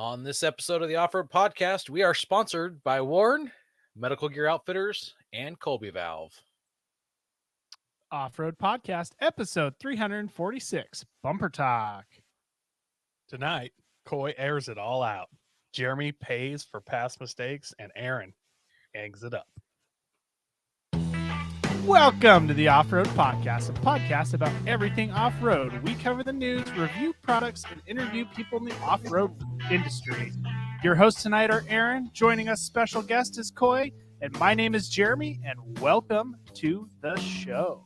On this episode of the Off-Road Podcast, we are sponsored by Warren, Medical Gear Outfitters, and Colby Valve. Off-Road Podcast, episode 346, Bumper Talk. Tonight, Coy airs it all out. Jeremy pays for past mistakes, and Aaron hangs it up. Welcome to the Off-Road Podcast, a podcast about everything off-road. We cover the news, review products, and interview people in the off-road industry. Your hosts tonight are Aaron. Joining us, special guest is Coy, and my name is Jeremy, and welcome to the show.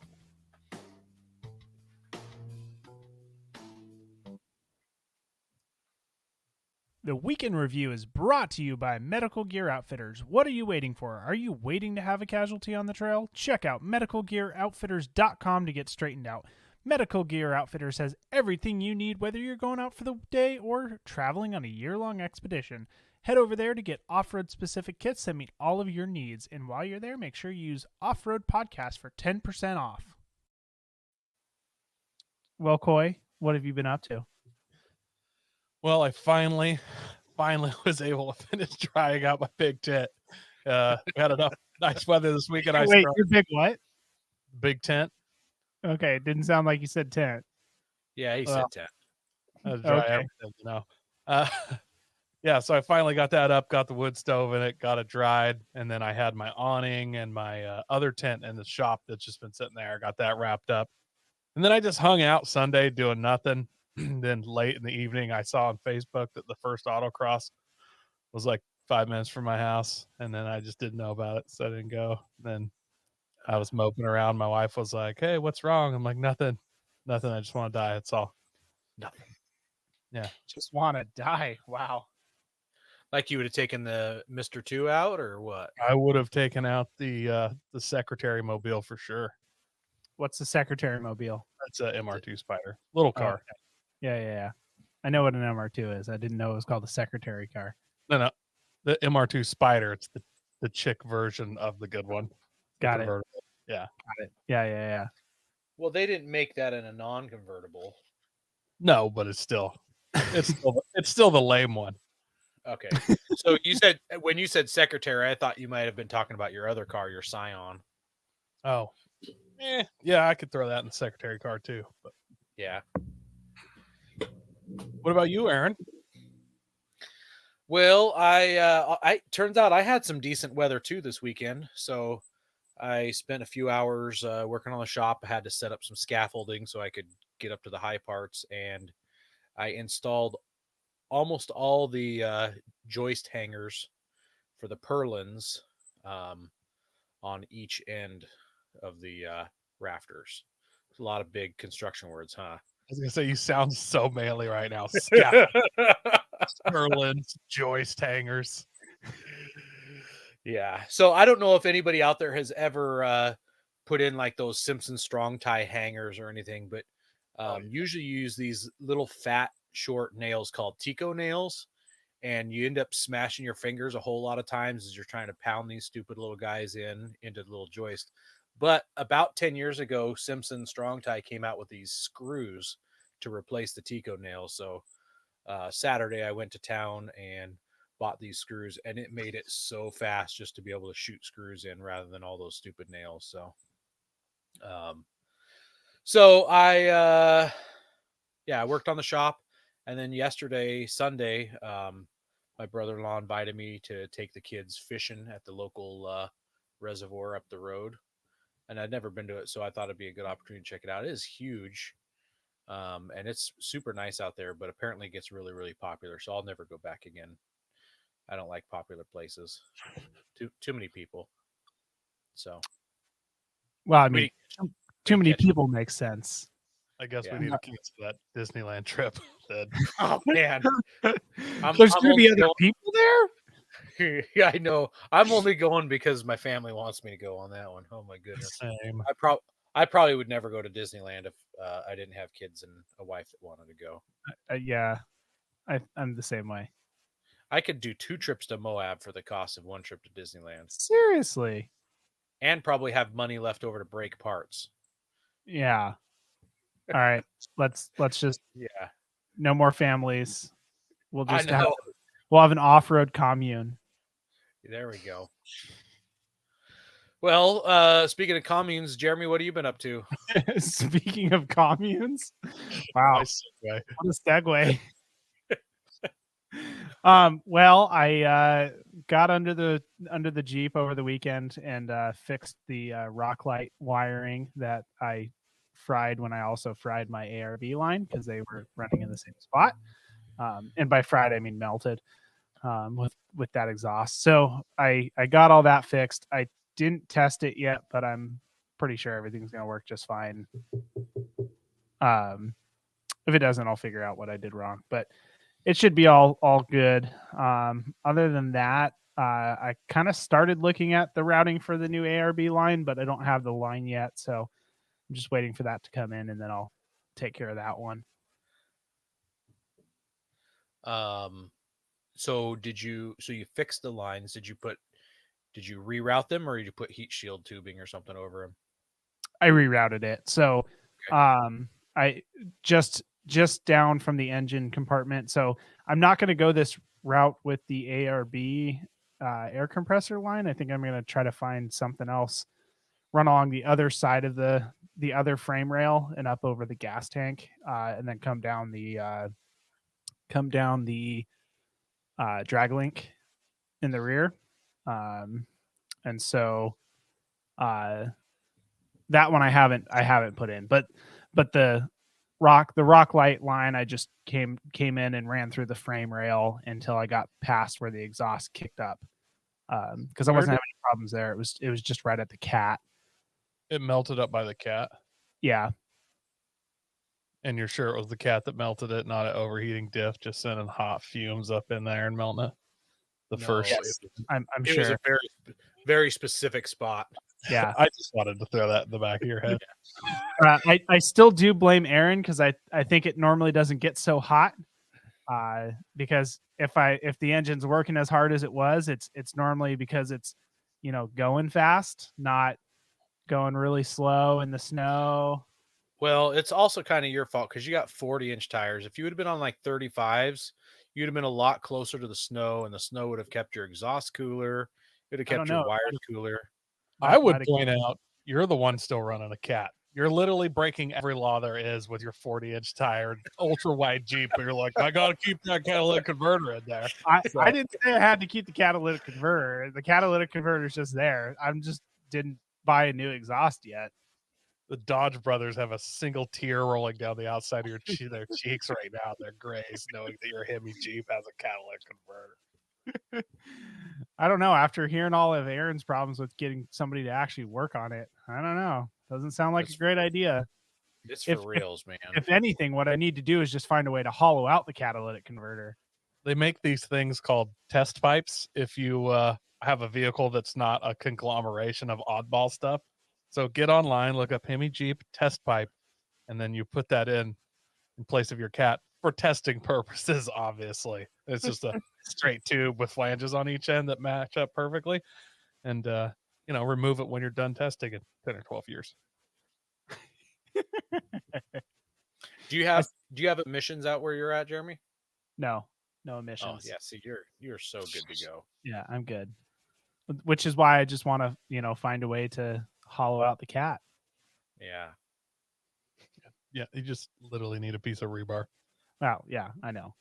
The Weekend Review is brought to you by Medical Gear Outfitters. What are you waiting for? Are you waiting to have a casualty on the trail? Check out medicalgearoutfitters.com to get straightened out. Medical Gear Outfitters has everything you need, whether you're going out for the day or traveling on a year-long expedition. Head over there to get off-road specific kits that meet all of your needs. And while you're there, make sure you use Off-Road Podcast for 10% off. Well, Coy, what have you been up to? Well, I finally was able to finish drying out my big tent. We had enough nice weather this weekend. Wait, your big what? Big tent. Okay, it didn't sound like you said tent. Yeah, he said 10. Everything, you know. Yeah, so I finally got that up, got the wood stove in it, got it dried, and then I had my awning and my other tent in the shop that's just been sitting there. Got that wrapped up. And then I just hung out Sunday doing nothing. Then late in the evening, I saw on Facebook that the first autocross was like 5 minutes from my house, and then I just didn't know about it, so I didn't go. Then I was moping around. My wife was like, "Hey, what's wrong?" I'm like, "Nothing. I just want to die. That's all." Nothing. Yeah, Just want to die. Wow. Like you would have taken the Mr. 2 out, or what? I would have taken out the Secretary Mobile for sure. What's the Secretary Mobile? That's a MR2 Spider, little car. Okay. Yeah. I know what an MR2 is. I didn't know it was called the Secretary car. No, the MR2 Spider. It's the chick version of the good one. Got it. Yeah. Got it. Yeah. Well, they didn't make that in a non-convertible. No, but it's still the lame one. Okay. So when you said Secretary, I thought you might have been talking about your other car, your Scion. Oh. Yeah, I could throw that in the Secretary car too. But yeah. What about you, Aaron? Well, I turns out I had some decent weather too this weekend. So I spent a few hours working on the shop. I had to set up some scaffolding so I could get up to the high parts, and I installed almost all the joist hangers for the purlins on each end of the rafters. It's a lot of big construction words, huh? I was gonna say, you sound so manly right now. Purlins, joist hangers. Yeah. So I don't know if anybody out there has ever put in like those Simpson strong tie hangers or anything, but usually you use these little fat, short nails called Tico nails, and you end up smashing your fingers a whole lot of times as you're trying to pound these stupid little guys into the little joist. But about 10 years ago, Simpson strong tie came out with these screws to replace the Tico nails. So Saturday I went to town and bought these screws, and it made it so fast just to be able to shoot screws in rather than all those stupid nails. So I worked on the shop, and then yesterday, Sunday, my brother-in-law invited me to take the kids fishing at the local reservoir up the road, and I'd never been to it, so I thought it'd be a good opportunity to check it out. It is huge, and it's super nice out there, but apparently it gets really, really popular, so I'll never go back again. I don't like popular places. Too many people. So, well, I mean, too many people makes sense. I guess we need to cancel that Disneyland trip. Oh man, there's going to be other people there. Yeah, I know. I'm only going because my family wants me to go on that one. Oh my goodness. Same. I probably would never go to Disneyland if I didn't have kids and a wife that wanted to go. Yeah, I'm the same way. I could do 2 trips to Moab for the cost of 1 trip to Disneyland. Seriously. And probably have money left over to break parts. Yeah. All right. Let's just no more families. We'll just We'll have an off-road commune. There we go. Well, speaking of communes, Jeremy, what have you been up to? Speaking of communes, wow, Nice segue. what a segue. Well, I got under the Jeep over the weekend and fixed the rock light wiring that I fried when I also fried my ARB line because they were running in the same spot. And by fried I mean melted with that exhaust. So I got all that fixed. I didn't test it yet, but I'm pretty sure everything's gonna work just fine. If it doesn't, I'll figure out what I did wrong. But it should be all good. Other than that, I kind of started looking at the routing for the new ARB line, but I don't have the line yet, so I'm just waiting for that to come in, and then I'll take care of that one. So you fixed the lines? Did you reroute them, or did you put heat shield tubing or something over them? I rerouted it. So, I just down from the engine compartment. So I'm not going to go this route with the ARB air compressor line. I think I'm going to try to find something else, run along the other side of the other frame rail and up over the gas tank, and then come down the drag link in the rear. And so that one I haven't put in, but the rock light line I just came in and ran through the frame rail until I got past where the exhaust kicked up, because I wasn't having any problems there. It was just right at the cat. It melted up by the cat. Yeah. And you're sure it was the cat that melted it, not an overheating diff, just sending hot fumes up in there and melting it? Yes, I'm it sure. was a very, very specific spot. Yeah. I just wanted to throw that in the back of your head. I still do blame Aaron because I think it normally doesn't get so hot. Because if the engine's working as hard as it was, it's normally because it's going fast, not going really slow in the snow. Well, it's also kind of your fault because you got 40-inch tires. If you would have been on like 35s, you'd have been a lot closer to the snow, and the snow would have kept your exhaust cooler. It would have kept your wires cooler. I would point out you're the one still running a cat. You're literally breaking every law there is with your 40-inch tire, ultra wide Jeep. But you're like, I got to keep that catalytic converter in there. I didn't say I had to keep the catalytic converter. The catalytic converter is just there. I'm just didn't buy a new exhaust yet. The Dodge brothers have a single tear rolling down the outside of their cheeks right now. They're grays, knowing that your Hemi Jeep has a catalytic converter. I don't know. After hearing all of Aaron's problems with getting somebody to actually work on it, I don't know. Doesn't sound like a great idea. It's for reals, man. If anything, what I need to do is just find a way to hollow out the catalytic converter. They make these things called test pipes if you have a vehicle that's not a conglomeration of oddball stuff. So get online, look up Hemi Jeep test pipe, and then you put that in place of your cat for testing purposes, obviously. It's just a straight tube with flanges on each end that match up perfectly. And, remove it when you're done testing in 10 or 12 years. Do you have emissions out where you're at, Jeremy? No emissions. Oh, yeah. See, you're so good to go. Yeah, I'm good. Which is why I just want to, find a way to hollow out the cat. Yeah. Yeah, you just literally need a piece of rebar. Well, yeah, I know.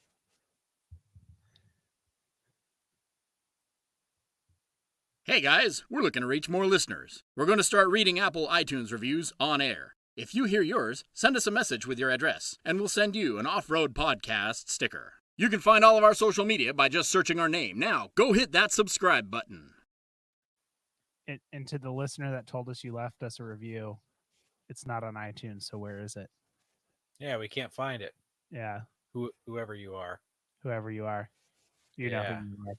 Hey guys, we're looking to reach more listeners. We're going to start reading Apple iTunes reviews on air. If you hear yours, send us a message with your address, and we'll send you an Off-Road Podcast sticker. You can find all of our social media by just searching our name. Now, go hit that subscribe button. And to the listener that told us you left us a review, it's not on iTunes, so where is it? Yeah, we can't find it. Yeah. Whoever you are. Whoever you are. You know who you are.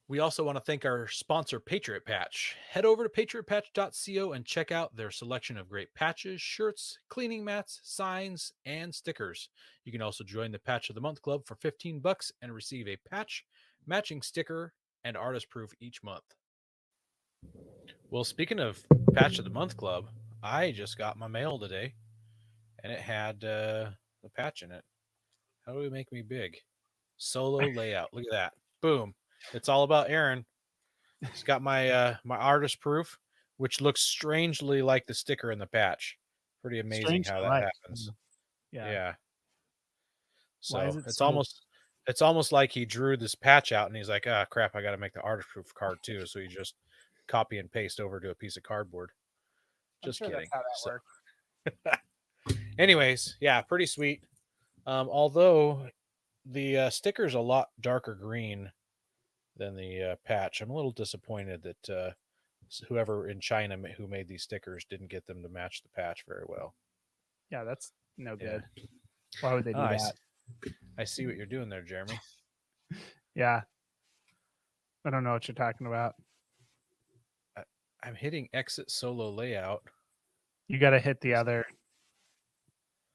We also want to thank our sponsor, Patriot Patch. Head over to patriotpatch.co and check out their selection of great patches, shirts, cleaning mats, signs, and stickers. You can also join the Patch of the Month Club for $15 and receive a patch, matching sticker, and artist proof each month. Well, speaking of Patch of the Month Club, I just got my mail today, and it had a patch in it. How do we make me big? Solo layout. Look at that. Boom. It's all about Aaron. It's got my my artist proof, which looks strangely like the sticker in the patch. Pretty amazing how that happens. Yeah. So Why is it it's so... almost like he drew this patch out and he's like, ah, crap, I got to make the artist proof card too. So he just copy and paste over to a piece of cardboard. Just I'm sure kidding. That's how that works. Anyways, yeah, pretty sweet. Although the sticker's a lot darker green than the patch. I'm a little disappointed that whoever in China who made these stickers didn't get them to match the patch very well. Yeah, that's no Yeah. good. Why would they do that? I see what you're doing there, Jeremy. Yeah. I don't know what you're talking about. I'm hitting exit solo layout. You got to hit the other.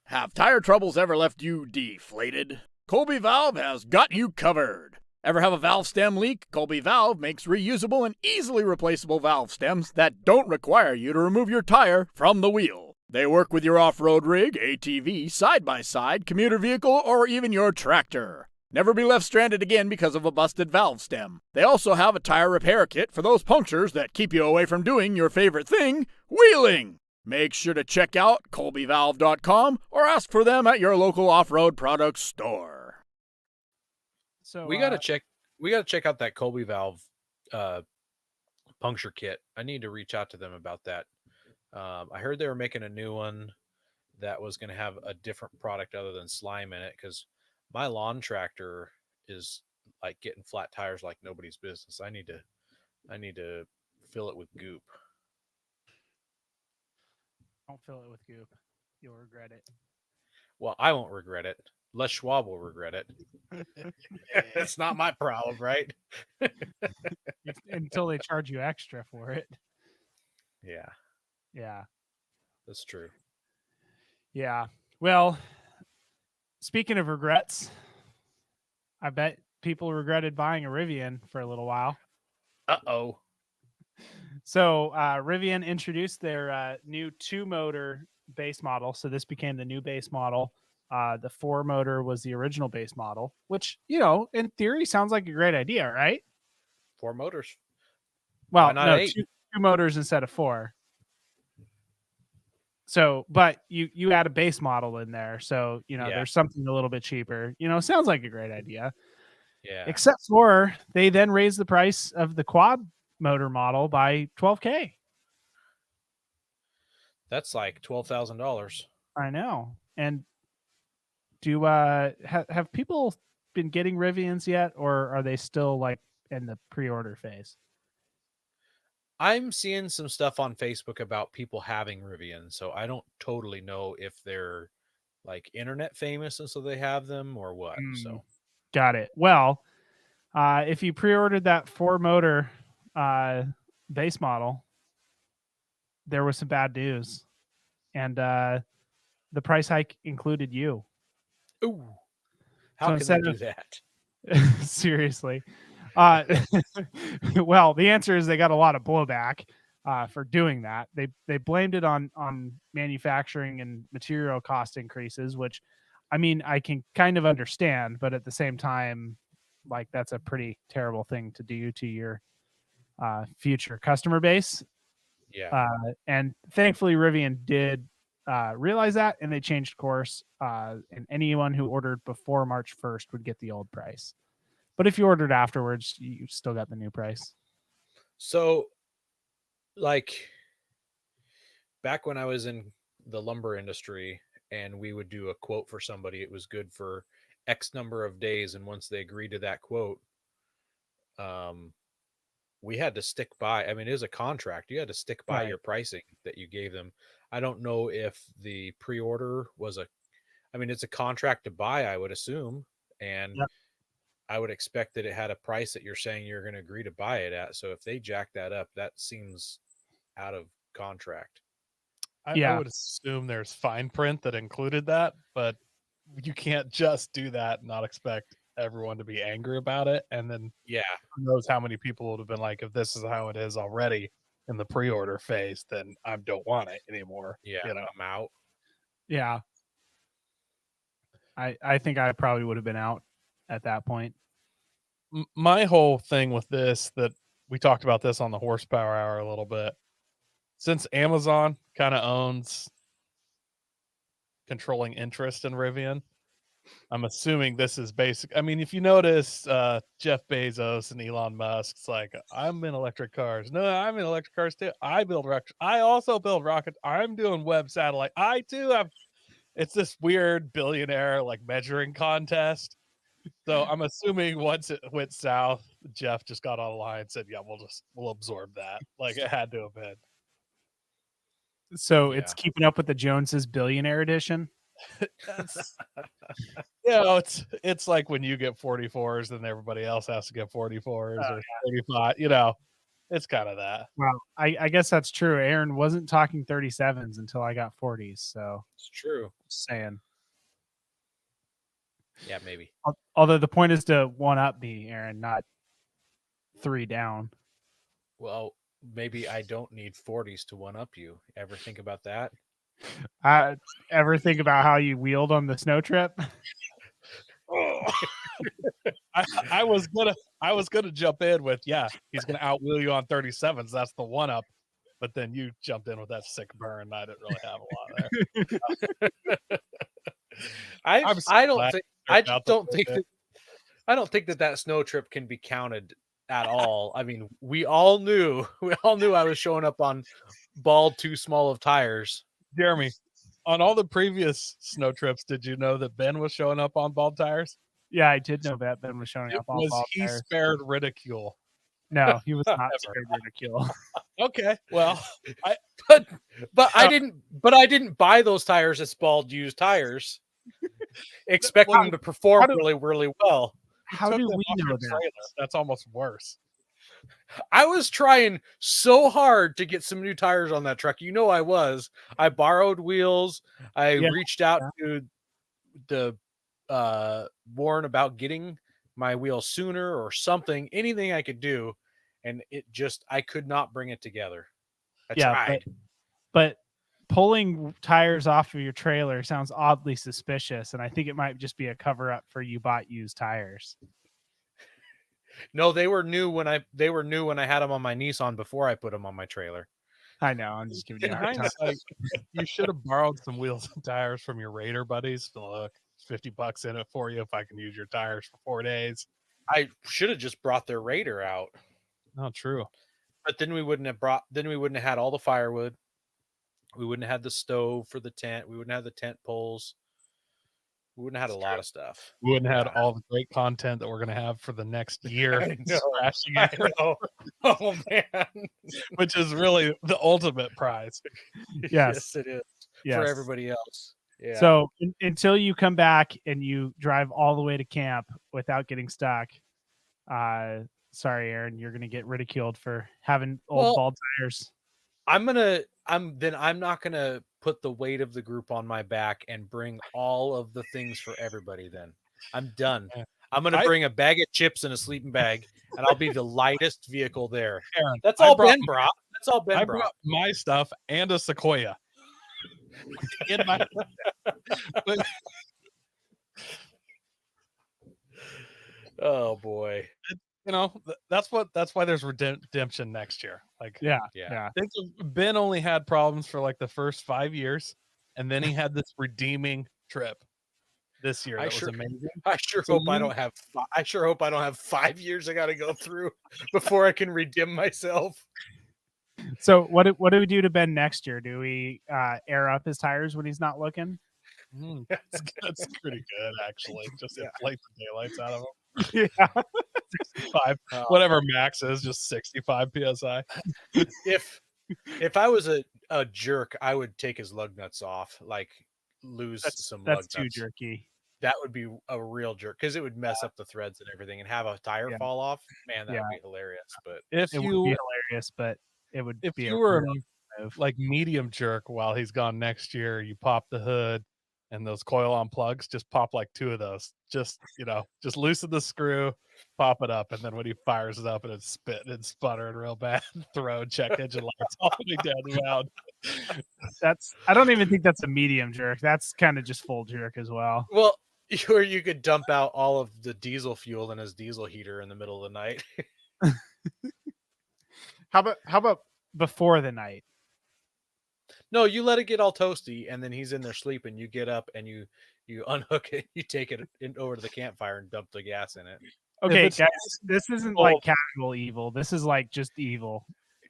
Have tire troubles ever left you deflated? Colby Valve has got you covered. Ever have a valve stem leak? Colby Valve makes reusable and easily replaceable valve stems that don't require you to remove your tire from the wheel. They work with your off-road rig, ATV, side-by-side, commuter vehicle, or even your tractor. Never be left stranded again because of a busted valve stem. They also have a tire repair kit for those punctures that keep you away from doing your favorite thing, wheeling. Make sure to check out colbyvalve.com or ask for them at your local off-road products store. So We gotta check out that Colby Valve puncture kit. I need to reach out to them about that. I heard they were making a new one that was going to have a different product other than slime in it, because my lawn tractor is like getting flat tires like nobody's business. I need to fill it with goop. Don't fill it with goop. You'll regret it. Well, I won't regret it. Les Schwab will regret it. It's not my problem, right? Until they charge you extra for it. Yeah, Yeah. that's true. Yeah. Well, speaking of regrets, I bet people regretted buying a Rivian for a little while. Uh-oh. So Rivian introduced their new 2-motor base model. So this became the new base model. The 4-motor was the original base model, which, in theory sounds like a great idea, right? 4 motors. Well, Why not no, 8? two motors instead of 4. So, but you add a base model in there. So, there's something a little bit cheaper. Sounds like a great idea. Yeah. Except for they then raised the price of the quad motor model by $12,000. That's like $12,000. I know. And do have people been getting Rivians yet, or are they still like in the pre-order phase? I'm seeing some stuff on Facebook about people having Rivian, so I don't totally know if they're like internet famous and so they have them or what. So Got it. Well, if you pre-ordered that 4-motor base model, there was some bad news, and the price hike included you. ooh, how can they do that? Seriously. Well, the answer is they got a lot of blowback for doing that. They blamed it on manufacturing and material cost increases, which, I mean, I can kind of understand, but at the same time, like, that's a pretty terrible thing to do to your future customer base. Yeah. And thankfully, Rivian did realize that, and they changed course. And anyone who ordered before March 1st would get the old price. But if you ordered afterwards, you still got the new price. So, like, back when I was in the lumber industry and we would do a quote for somebody, it was good for X number of days. And once they agreed to that quote, we had to stick by. I mean, it was a contract. You had to stick by your pricing that you gave them. I don't know if the pre-order was it's a contract to buy, I would assume. And I would expect that it had a price that you're saying you're going to agree to buy it at. So if they jack that up, that seems out of contract. I would assume there's fine print that included that, but you can't just do that and not expect everyone to be angry about it. And then who knows how many people would have been like, if this is how it is already in the pre-order phase, then I don't want it anymore. Yeah, I'm out. Yeah. I think I probably would have been out at that point. My whole thing with this, that we talked about this on the horsepower hour a little bit, since Amazon kind of owns controlling interest in Rivian, I'm assuming this is basic. I mean, if you notice, Jeff Bezos and Elon Musk, it's like, I'm in electric cars. No, I'm in electric cars too. I build rockets. I also build rockets. I'm doing web satellite. I too have. It's this weird billionaire like measuring contest. So I'm assuming once it went south, Jeff just got online and said, "Yeah, we'll absorb that." Like it had to have been. So Yeah. it's keeping up with the Joneses Billionaire Edition. That's, you know, it's like when you get 44s, then everybody else has to get 44s or 35. You know, it's kind of that. Well, I guess that's true. Aaron wasn't talking 37s until I got 40s. So It's true. just saying. Yeah, maybe. Although the point is to one up me, Aaron, not 3 down. Well, maybe I don't need 40s to one up you. Ever think about that? Ever think about how you wheeled on the snow trip? I was gonna jump in with, yeah, he's gonna outwheel you on 37s. That's the one up. But then you jumped in with that sick burn. I didn't really have a lot there. I don't think that snow trip can be counted at all. I mean, we all knew I was showing up on bald too small of tires. Jeremy, on all the previous snow trips, did you know that Ben was showing up on bald tires? Yeah, I did know that Ben was showing up on bald He tires. spared ridicule? No, he was not spared ridicule. Okay, well, but I didn't buy those tires as bald used tires, expecting them to perform really, really well. How do we know that? That's almost worse. I was trying so hard to get some new tires on that truck. You know, I was. I borrowed wheels. I reached out to the Warren about getting my wheels sooner or something, anything I could do. And I could not bring it together. I tried. But pulling tires off of your trailer sounds oddly suspicious. And I think it might just be a cover up for you bought used tires. No, they were new when I had them on my Nissan before I put them on my trailer. I know. I'm just giving you a hard time. You should have borrowed some wheels and tires from your Raider buddies. Look, $50 in it for you if I can use your tires for 4 days. I should have just brought their Raider out. Oh, true. But then we wouldn't have had all the firewood. We wouldn't have had the stove for the tent. We wouldn't have the tent poles. We wouldn't have had a lot of stuff. We wouldn't have had all the great content that we're going to have for the next year. I know. Oh, man. Which is really the ultimate prize. Yes, it is. For everybody else. Yeah. So until you come back and you drive all the way to camp without getting stuck, sorry, Aaron, you're going to get ridiculed for having old bald tires. I'm not going to put the weight of the group on my back and bring all of the things for everybody. Then I'm done. I'm going to bring a bag of chips and a sleeping bag, and I'll be the lightest vehicle there. Aaron, That's all Ben brought. I brought my stuff and a Sequoia. Oh boy. You know, that's why there's redemption next year. Like, yeah. I think Ben only had problems for like the first 5 years, and then he had this redeeming trip this year. That was amazing. I sure hope I don't have 5 years I got to go through before I can redeem myself. So what do we do to Ben next year? Do we air up his tires when he's not looking? That's pretty good, actually. Just inflate the daylights out of him. Yeah. 65, whatever max is, just 65 psi. If I was a jerk, I would take his lug nuts off, like lose some lug nuts. That's too jerky. That would be a real jerk because it would mess up the threads and everything, and have a tire fall off. Man, that would be hilarious. But it would be hilarious, but it would if be you were like medium jerk while he's gone next year, you pop the hood and those coil on plugs, just pop like 2 of those. Just loosen the screw, pop it up, and then when he fires it up and it's spitting and sputtering real bad, throw check engine lights all the way down the mound. I don't even think that's a medium jerk. That's kind of just full jerk as well. Well, Or you could dump out all of the diesel fuel in his diesel heater in the middle of the night. How about before the night? No, you let it get all toasty, and then he's in there sleeping. You get up and you unhook it. You take it over to the campfire and dump the gas in it. Okay, it's guys, this isn't cold- like casual evil. This is like just evil.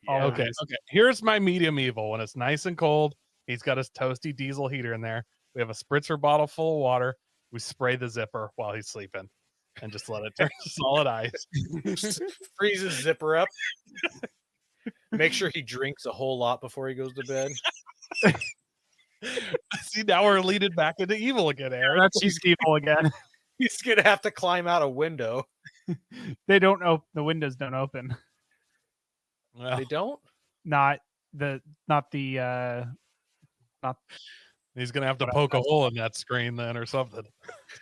All Yeah. of Okay, this. okay. Here's my medium evil. When it's nice and cold, he's got his toasty diesel heater in there. We have a spritzer bottle full of water. We spray the zipper while he's sleeping, and just let it turn to solid ice. Freeze his zipper up. Make sure he drinks a whole lot before he goes to bed. See, now we're leading back into evil again, Aaron. That's he's evil again. He's gonna have to climb out a window. They don't open. The windows don't open. Well, They don't. Not the. he's gonna have to poke a hole in that screen then, or something.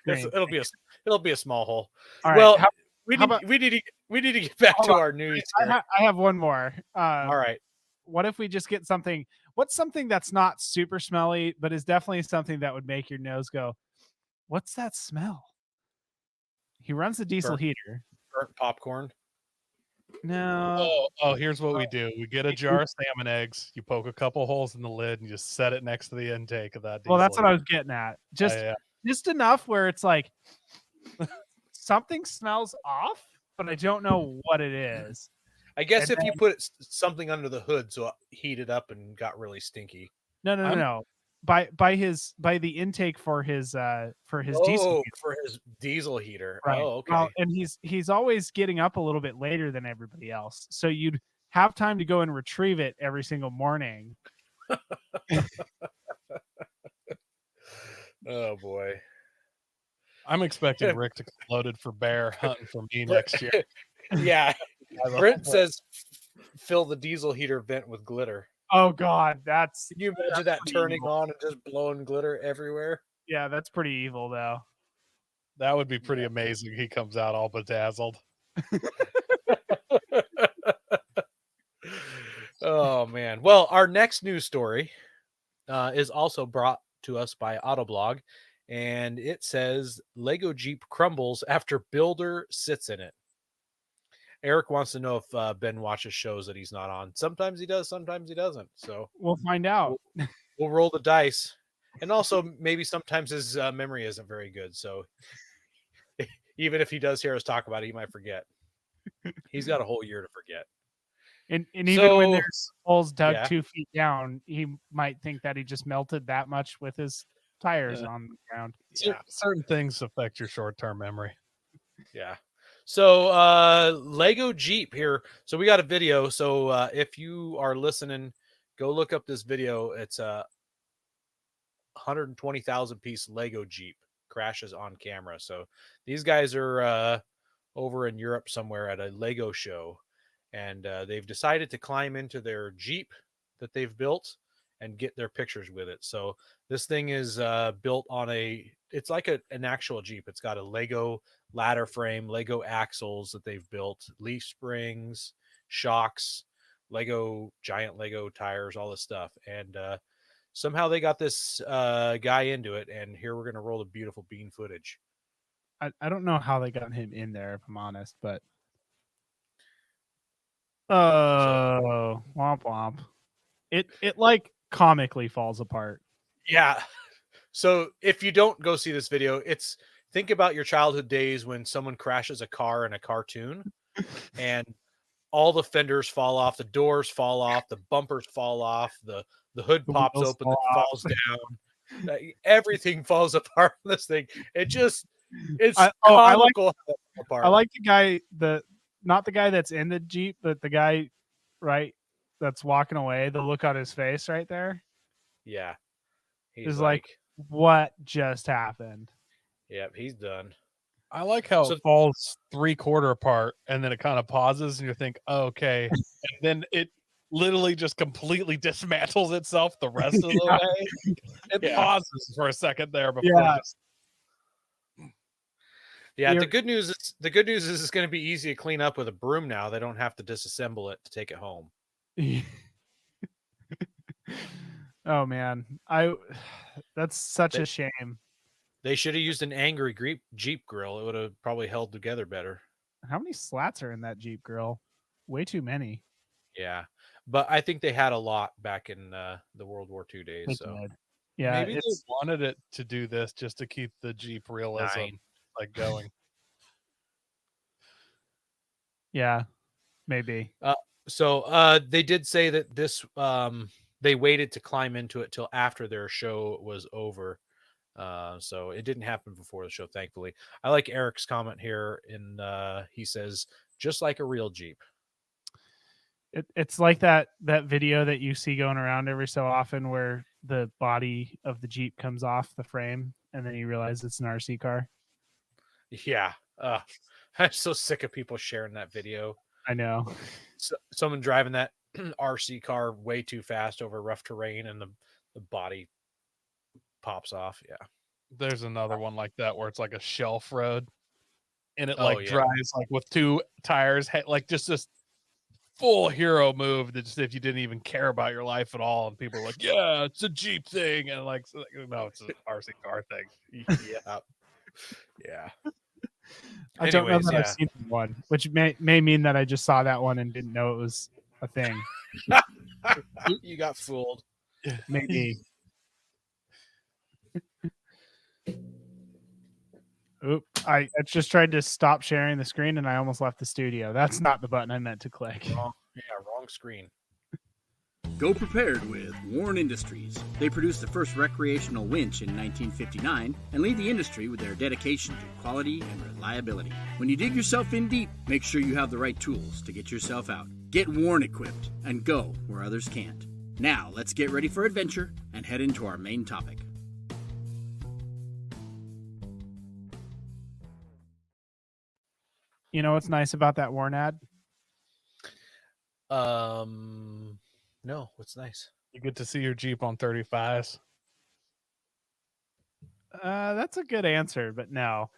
It'll be a small hole. All right. Well, how- we how need to get back Hold to on. our news. I, here. I have one more. All right. What if we just get something? What's something that's not super smelly, but is definitely something that would make your nose go, "What's that smell?" He runs the diesel Burnt. heater. Burnt popcorn. No. Oh, here's what we do. We get a jar of salmon eggs. You poke a couple holes in the lid and you just set it next to the intake of that diesel. Well, that's what I was getting at. Just yeah. just enough where it's like something smells off, but I don't know what it is. I guess And if you put something under the hood so it heated up and got really stinky. No. By the intake for his diesel Oh, heater. for his diesel heater. Right. Oh, okay. Well, and he's always getting up a little bit later than everybody else. So you'd have time to go and retrieve it every single morning. Oh boy. I'm expecting Rick to get loaded for bear hunting for me next year. Yeah. Brent says fill the diesel heater vent with glitter. Oh God, Can you imagine that pretty turning evil. on and just blowing glitter everywhere? that's pretty evil though. That would be pretty amazing. He comes out all bedazzled. Oh man. Well, our next news story is also brought to us by Autoblog, and it says Lego Jeep crumbles after builder sits in it. Eric wants to know if Ben watches shows that he's not on. Sometimes he does, sometimes he doesn't. So We'll find out. we'll roll the dice. And also, maybe sometimes his memory isn't very good. So even if he does hear us talk about it, he might forget. He's got a whole year to forget. And even when So- there's holes dug Yeah. 2 feet down, he might think that he just melted that much with his tires Yeah. on the ground. Yeah. Certain things affect your short-term memory. Yeah. So Lego Jeep here. So we got a video. So if you are listening, go look up this video. It's a 120,000 piece Lego Jeep crashes on camera. So these guys are over in Europe somewhere at a Lego show, and they've decided to climb into their Jeep that they've built and get their pictures with it. So this thing is built on it's like an actual Jeep. It's got a Lego ladder frame, Lego axles that they've built, leaf springs, shocks, giant Lego tires, all this stuff. And somehow they got this guy into it, and here we're going to roll the beautiful bean footage. I don't know how they got him in there, if I'm honest, but womp womp. It like comically falls apart. Yeah. So if you don't go see this video, think about your childhood days when someone crashes a car in a cartoon and all the fenders fall off, the doors fall off, the bumpers fall off, the hood The pops wheels open, fall it off. falls down. Everything falls apart on this thing. It's I like- comical how it fell apart. I like the guy, not the guy that's in the Jeep, but the guy right that's walking away. The look on his face right there Yeah. He's is like, what just happened? yep, he's done. I like how So- it falls 3/4 apart and then it kind of pauses and you think, oh, okay. And then it literally just completely dismantles itself the rest of the way. It Yeah. pauses for a second there before Yeah. just Yeah, You're- the good news is it's going to be easy to clean up with a broom now. They don't have to disassemble it to take it home. Oh man, that's such a shame. They should have used an angry Jeep grill. It would have probably held together better. How many slats are in that Jeep grill? Way too many. Yeah, but I think they had a lot back in the World War II days. They So did. Yeah, Maybe they it's wanted it to do this just to keep the Jeep realism 9. like going. yeah, maybe. So they did say that this they waited to climb into it till after their show was over. So it didn't happen before the show, thankfully. I like Eric's comment here, and he says, just like a real Jeep. It's like that video that you see going around every so often where the body of the Jeep comes off the frame and then you realize it's an RC car. Yeah. I'm so sick of people sharing that video. I know. Someone driving that RC car way too fast over rough terrain and the body pops off. Yeah. There's another one like that where it's like a shelf road and it Oh, like yeah. drives like with 2 tires, like just this full hero move that just if you didn't even care about your life at all, and people are like, yeah, it's a Jeep thing, and like no, it's an RC car thing. Yeah. Yeah. I don't know Anyways, that I've yeah. seen one, which may mean that I just saw that one and didn't know it was a thing. You got fooled. Maybe. Oop! I just tried to stop sharing the screen and I almost left the studio. That's not the button I meant to click. Wrong screen. Go prepared with Warren Industries. They produced the first recreational winch in 1959 and lead the industry with their dedication to quality and reliability. When you dig yourself in deep, make sure you have the right tools to get yourself out. Get Warren equipped and go where others can't. Now, let's get ready for adventure and head into our main topic. You know what's nice about that Warren ad? No, what's nice? You get to see your Jeep on 35s. That's a good answer, but no.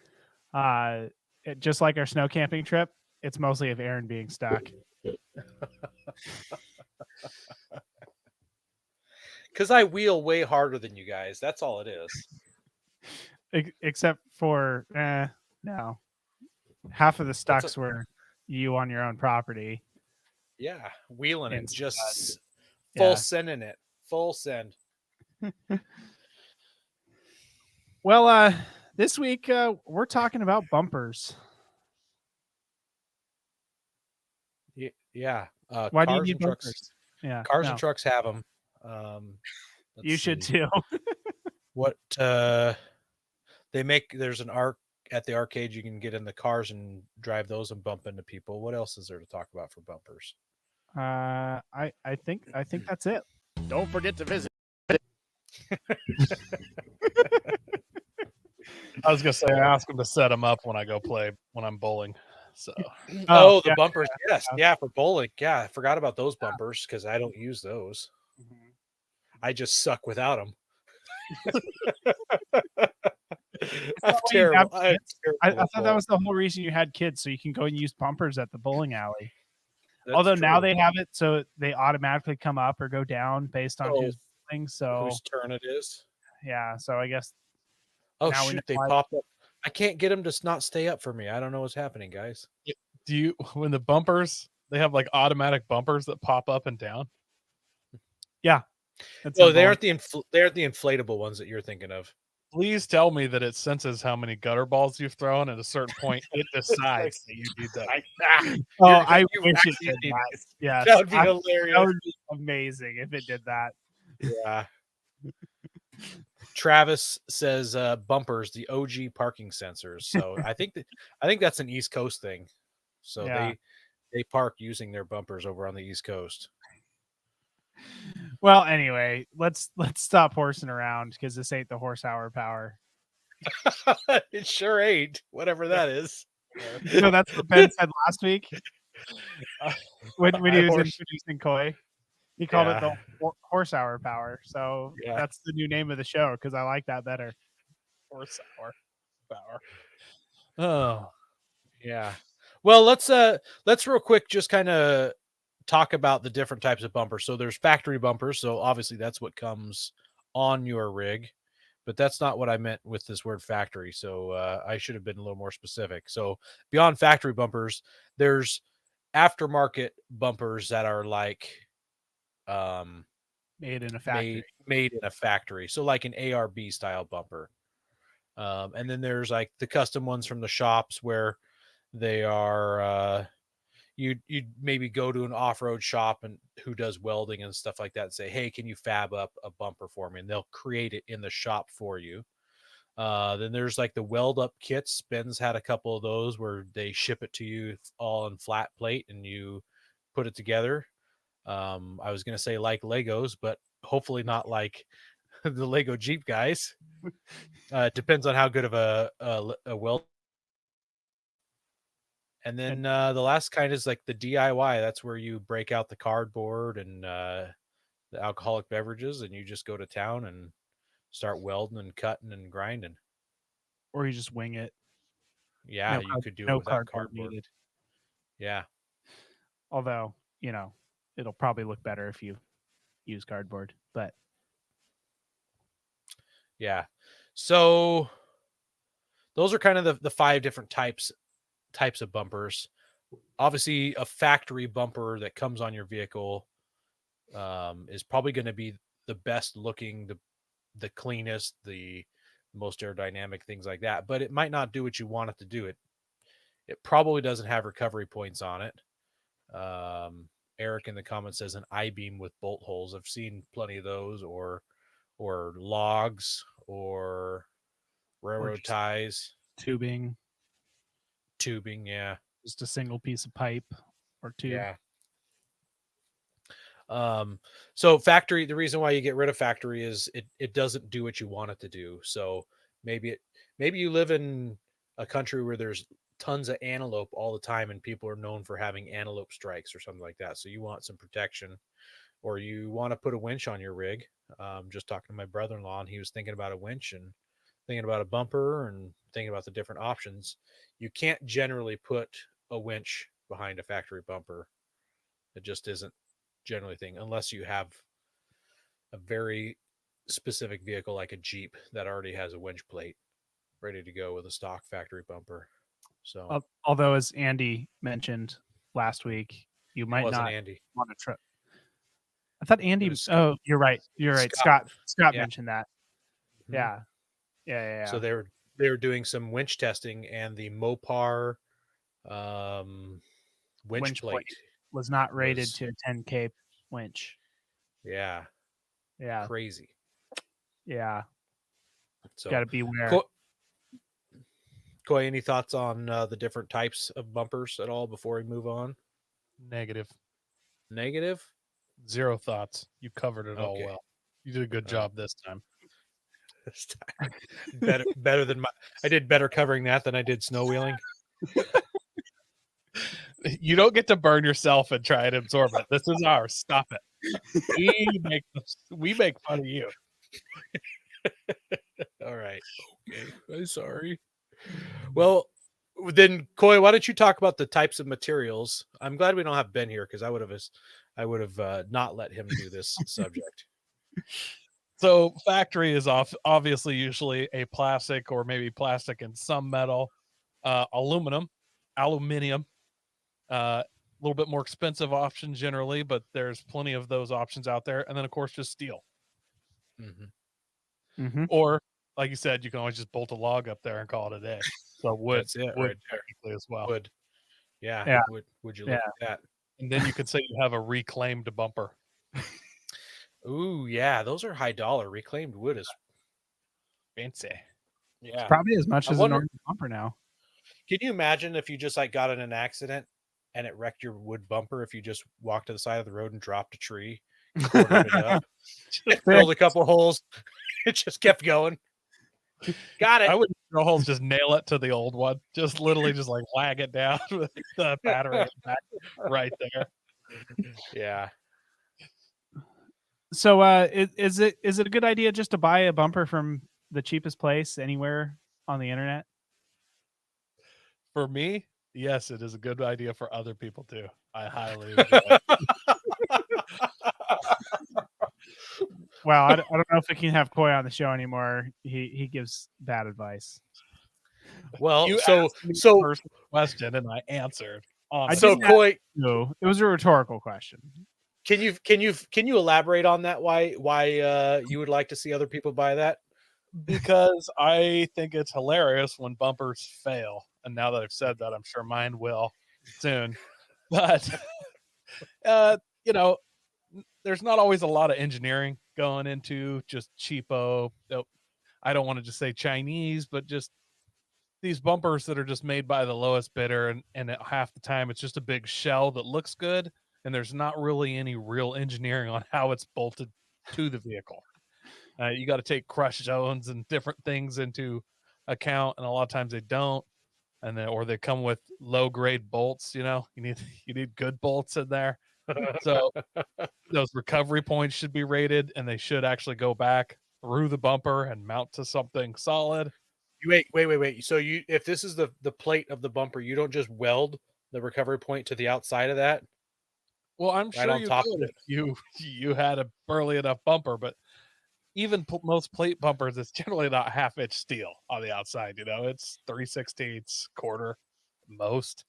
Just like our snow camping trip, it's mostly of Aaron being stuck. Because I wheel way harder than you guys. That's all it is. Except for no. Half of the stucks were you on your own property. Yeah, wheeling it, It's just Yeah. full sending it, full send. Well, this week we're talking about bumpers. Yeah. Why do you cars need and trucks? bumpers? Yeah, Cars no. and trucks have them. You should too. What they make? There's an arc at the arcade. You can get in the cars and drive those and bump into people. What else is there to talk about for bumpers? I think that's it. Don't forget to visit. I was gonna say I ask them to set them up when I go play when I'm bowling. So Oh, the yeah, bumpers. Yes, yeah. yeah, for bowling. Yeah, I forgot about those bumpers because I don't use those. I just suck without them. I'm why you have terrible. I'm I terrible thought that was the whole reason you had kids, so you can go and use bumpers at the bowling alley. That's Although now true. they have it so they automatically come up or go down based on Oh, who's bowling. So whose turn it is? yeah, so I guess Oh Now we shoot, know they why- popped up. I can't get them to not stay up for me. I don't know what's happening, guys. do you when the bumpers they have like automatic bumpers that pop up and down? that's Oh, a they bowling- aren't they aren't the inflatable ones that you're thinking of. Please tell me that it senses how many gutter balls you've thrown. At a certain point, it decides that you need that. Oh, You're- I you wish it actually did need that. it. Yes, That would be that hilarious. would be amazing if it did that. Yeah. Travis says bumpers, the OG parking sensors. So I think that's an East Coast thing. So Yeah. they park using their bumpers over on the East Coast. Well, anyway, let's stop horsing around because this ain't the horse hour power. It sure ain't. Whatever that is. No, that's what Ben said last week when he was Horse- introducing Koi. He called it Yeah. the horse hour power. So Yeah. that's the new name of the show because I like that better. Horse power. Oh, Yeah. Well, let's real quick just kind of talk about the different types of bumpers. So there's factory bumpers. So obviously that's what comes on your rig. but that's not what I meant with this word factory. So I should have been a little more specific. So beyond factory bumpers, there's aftermarket bumpers that are like Made in a factory. made in a factory. So like an ARB style bumper. And then there's like the custom ones from the shops where they are you'd maybe go to an off-road shop and who does welding and stuff like that and say, hey, can you fab up a bumper for me? And they'll create it in the shop for you. Then there's like the weld up kits. Ben's had a couple of those where they ship it to you all in flat plate and you put it together. I was going to say like Legos, but hopefully not like the Lego Jeep guys. It depends on how good of a weld. And then the last kind is like the DIY. That's where you break out the cardboard and the alcoholic beverages, and you just go to town and start welding and cutting and grinding. Or you just wing it. Yeah, you could do it without cardboard. Needed. Yeah. Although, it'll probably look better if you use cardboard. But yeah. So those are kind of the 5 different types of bumpers. Obviously, a factory bumper that comes on your vehicle is probably going to be the best looking, the cleanest, the most aerodynamic, things like that. But it might not do what you want it to do. It probably doesn't have recovery points on it. Eric in the comments says an I-beam with bolt holes. I've seen plenty of those, or logs, or railroad ties, tubing. Yeah, just a single piece of pipe or two. Yeah. So factory, the reason why you get rid of factory is it doesn't do what you want it to do. So maybe you live in a country where there's tons of antelope all the time and people are known for having antelope strikes or something like that. So you want some protection, or you want to put a winch on your rig. Just talking to my brother-in-law, and he was thinking about a winch and thinking about a bumper and thinking about the different options. You can't generally put a winch behind a factory bumper. It just isn't generally a thing unless you have a very specific vehicle like a Jeep that already has a winch plate ready to go with a stock factory bumper. So although, as Andy mentioned last week, you might not Andy. want to try. I thought Andy. Oh, you're right. Scott mentioned that. Mm-hmm. Yeah. So they were doing some winch testing, and the Mopar winch plate was not rated to a 10K winch. Yeah. Crazy. Yeah. So got to beware. Coy, any thoughts on the different types of bumpers at all before we move on? Negative. 0 thoughts. You covered it all well. You did a good job this time. This time, better than I did better covering that than I did snow wheeling. You don't get to burn yourself and try and absorb it. This is ours. Stop it. We make fun of you. All right. Okay. I'm sorry. Well, then, Coy, why don't you talk about the types of materials? I'm glad we don't have Ben here because I would have not let him do this subject. So factory is obviously usually a plastic, or maybe plastic and some metal, aluminium, a little bit more expensive option generally, but there's plenty of those options out there. And then of course, just steel. Mm-hmm. Mm-hmm. Or like you said, you can always just bolt a log up there and call it a day. So wood, that's it, wood right technically as well. Wood. Yeah. Would you look at that? And then you could say you have a reclaimed bumper. Ooh, yeah, those are high dollar. Reclaimed wood is fancy. Yeah, it's probably as much as a normal bumper now. Can you imagine if you just like got in an accident and it wrecked your wood bumper? If you just walked to the side of the road and dropped a tree, corded it up, filled a couple holes, it just kept going. Got it. I wouldn't drill holes, just nail it to the old one. Just literally just like lag it down with the battery back right there. Yeah. So is it a good idea just to buy a bumper from the cheapest place anywhere on the internet? For me, yes, it is a good idea for other people too. I highly enjoy it. Well, I don't know if we can have Coy on the show anymore. He gives bad advice. Well, You so asked me the so first question and I answered. I so didn't ask Coy, you. It was a rhetorical question. can you elaborate on that? Why you would like to see other people buy that? Because I think it's hilarious when bumpers fail. And now that I've said that, I'm sure mine will soon. But you know, there's not always a lot of engineering going into just cheapo. I don't want to just say Chinese, but just these bumpers that are just made by the lowest bidder, and half the time it's just a big shell that looks good, and there's not really any real engineering on how it's bolted to the vehicle. You got to take crush zones and different things into account, and a lot of times they don't, and then or they come with low grade bolts. You know, you need good bolts in there. So those recovery points should be rated, and they should actually go back through the bumper and mount to something solid. Wait. So if this is the plate of the bumper, you don't just weld the recovery point to the outside of that, Well, I'm right sure on you top could of if it? you had a burly enough bumper, but even most plate bumpers, it's generally not half-inch steel on the outside. You know, it's 3/16 quarter most.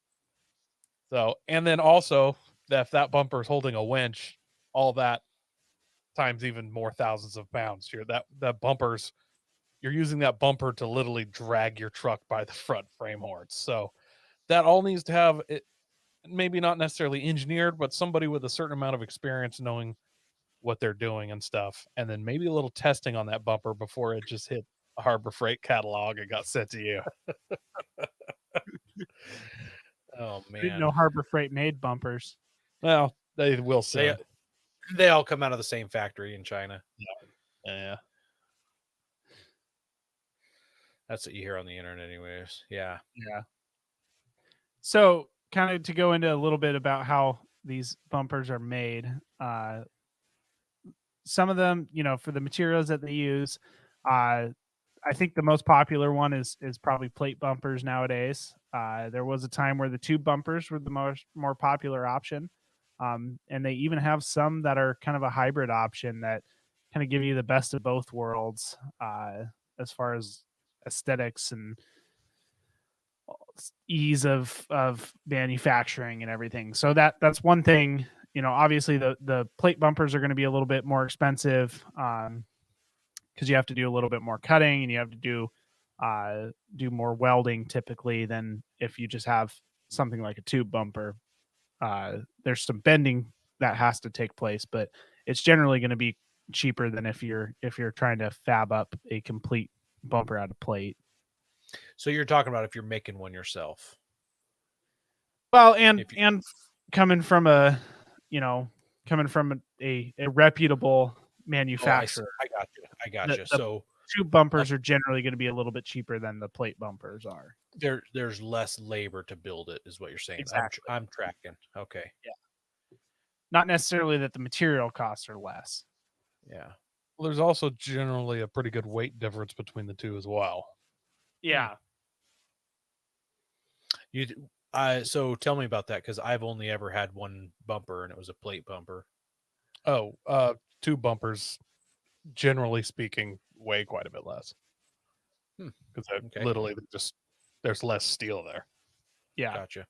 So, and then also if that bumper is holding a winch, all that times even more thousands of pounds. That bumper's you're using that bumper to literally drag your truck by the front frame horns. So that all needs to have it, maybe not necessarily engineered, but somebody with a certain amount of experience knowing what they're doing and stuff. And then maybe a little testing on that bumper before it just hit a Harbor Freight catalog and got sent to you. Oh I didn't man, know Harbor Freight made bumpers. Well, they will they soon. they all come out of the same factory in China. Yeah. That's what you hear on the internet, anyways. Yeah. Yeah. So, kind of to go into a little bit about how these bumpers are made. Some of them, for the materials that they use, I think the most popular one is probably plate bumpers nowadays. There was a time where the tube bumpers were the more popular option, and they even have some that are kind of a hybrid option that kind of give you the best of both worlds as far as aesthetics and ease of manufacturing and everything. So that's one thing. Obviously the plate bumpers are going to be a little bit more expensive because you have to do a little bit more cutting and you have to do more welding typically than if you just have something like a tube bumper. There's some bending that has to take place, but it's generally going to be cheaper than if you're trying to fab up a complete bumper out of plate. So you're talking about if you're making one yourself. Well, If you, and coming from a reputable manufacturer, I got you. the So tube bumpers are generally going to be a little bit cheaper than the plate bumpers are. there's less labor to build it, is what you're saying. Exactly. I'm tracking. Okay. Not necessarily that the material costs are less. Yeah. Well, there's also generally a pretty good weight difference between the two as well. Yeah. So tell me about that, because I've only ever had one bumper and it was a plate bumper. Oh, tube bumpers, generally speaking, weigh quite a bit less. Because Okay. literally there's less steel there. Yeah. Gotcha.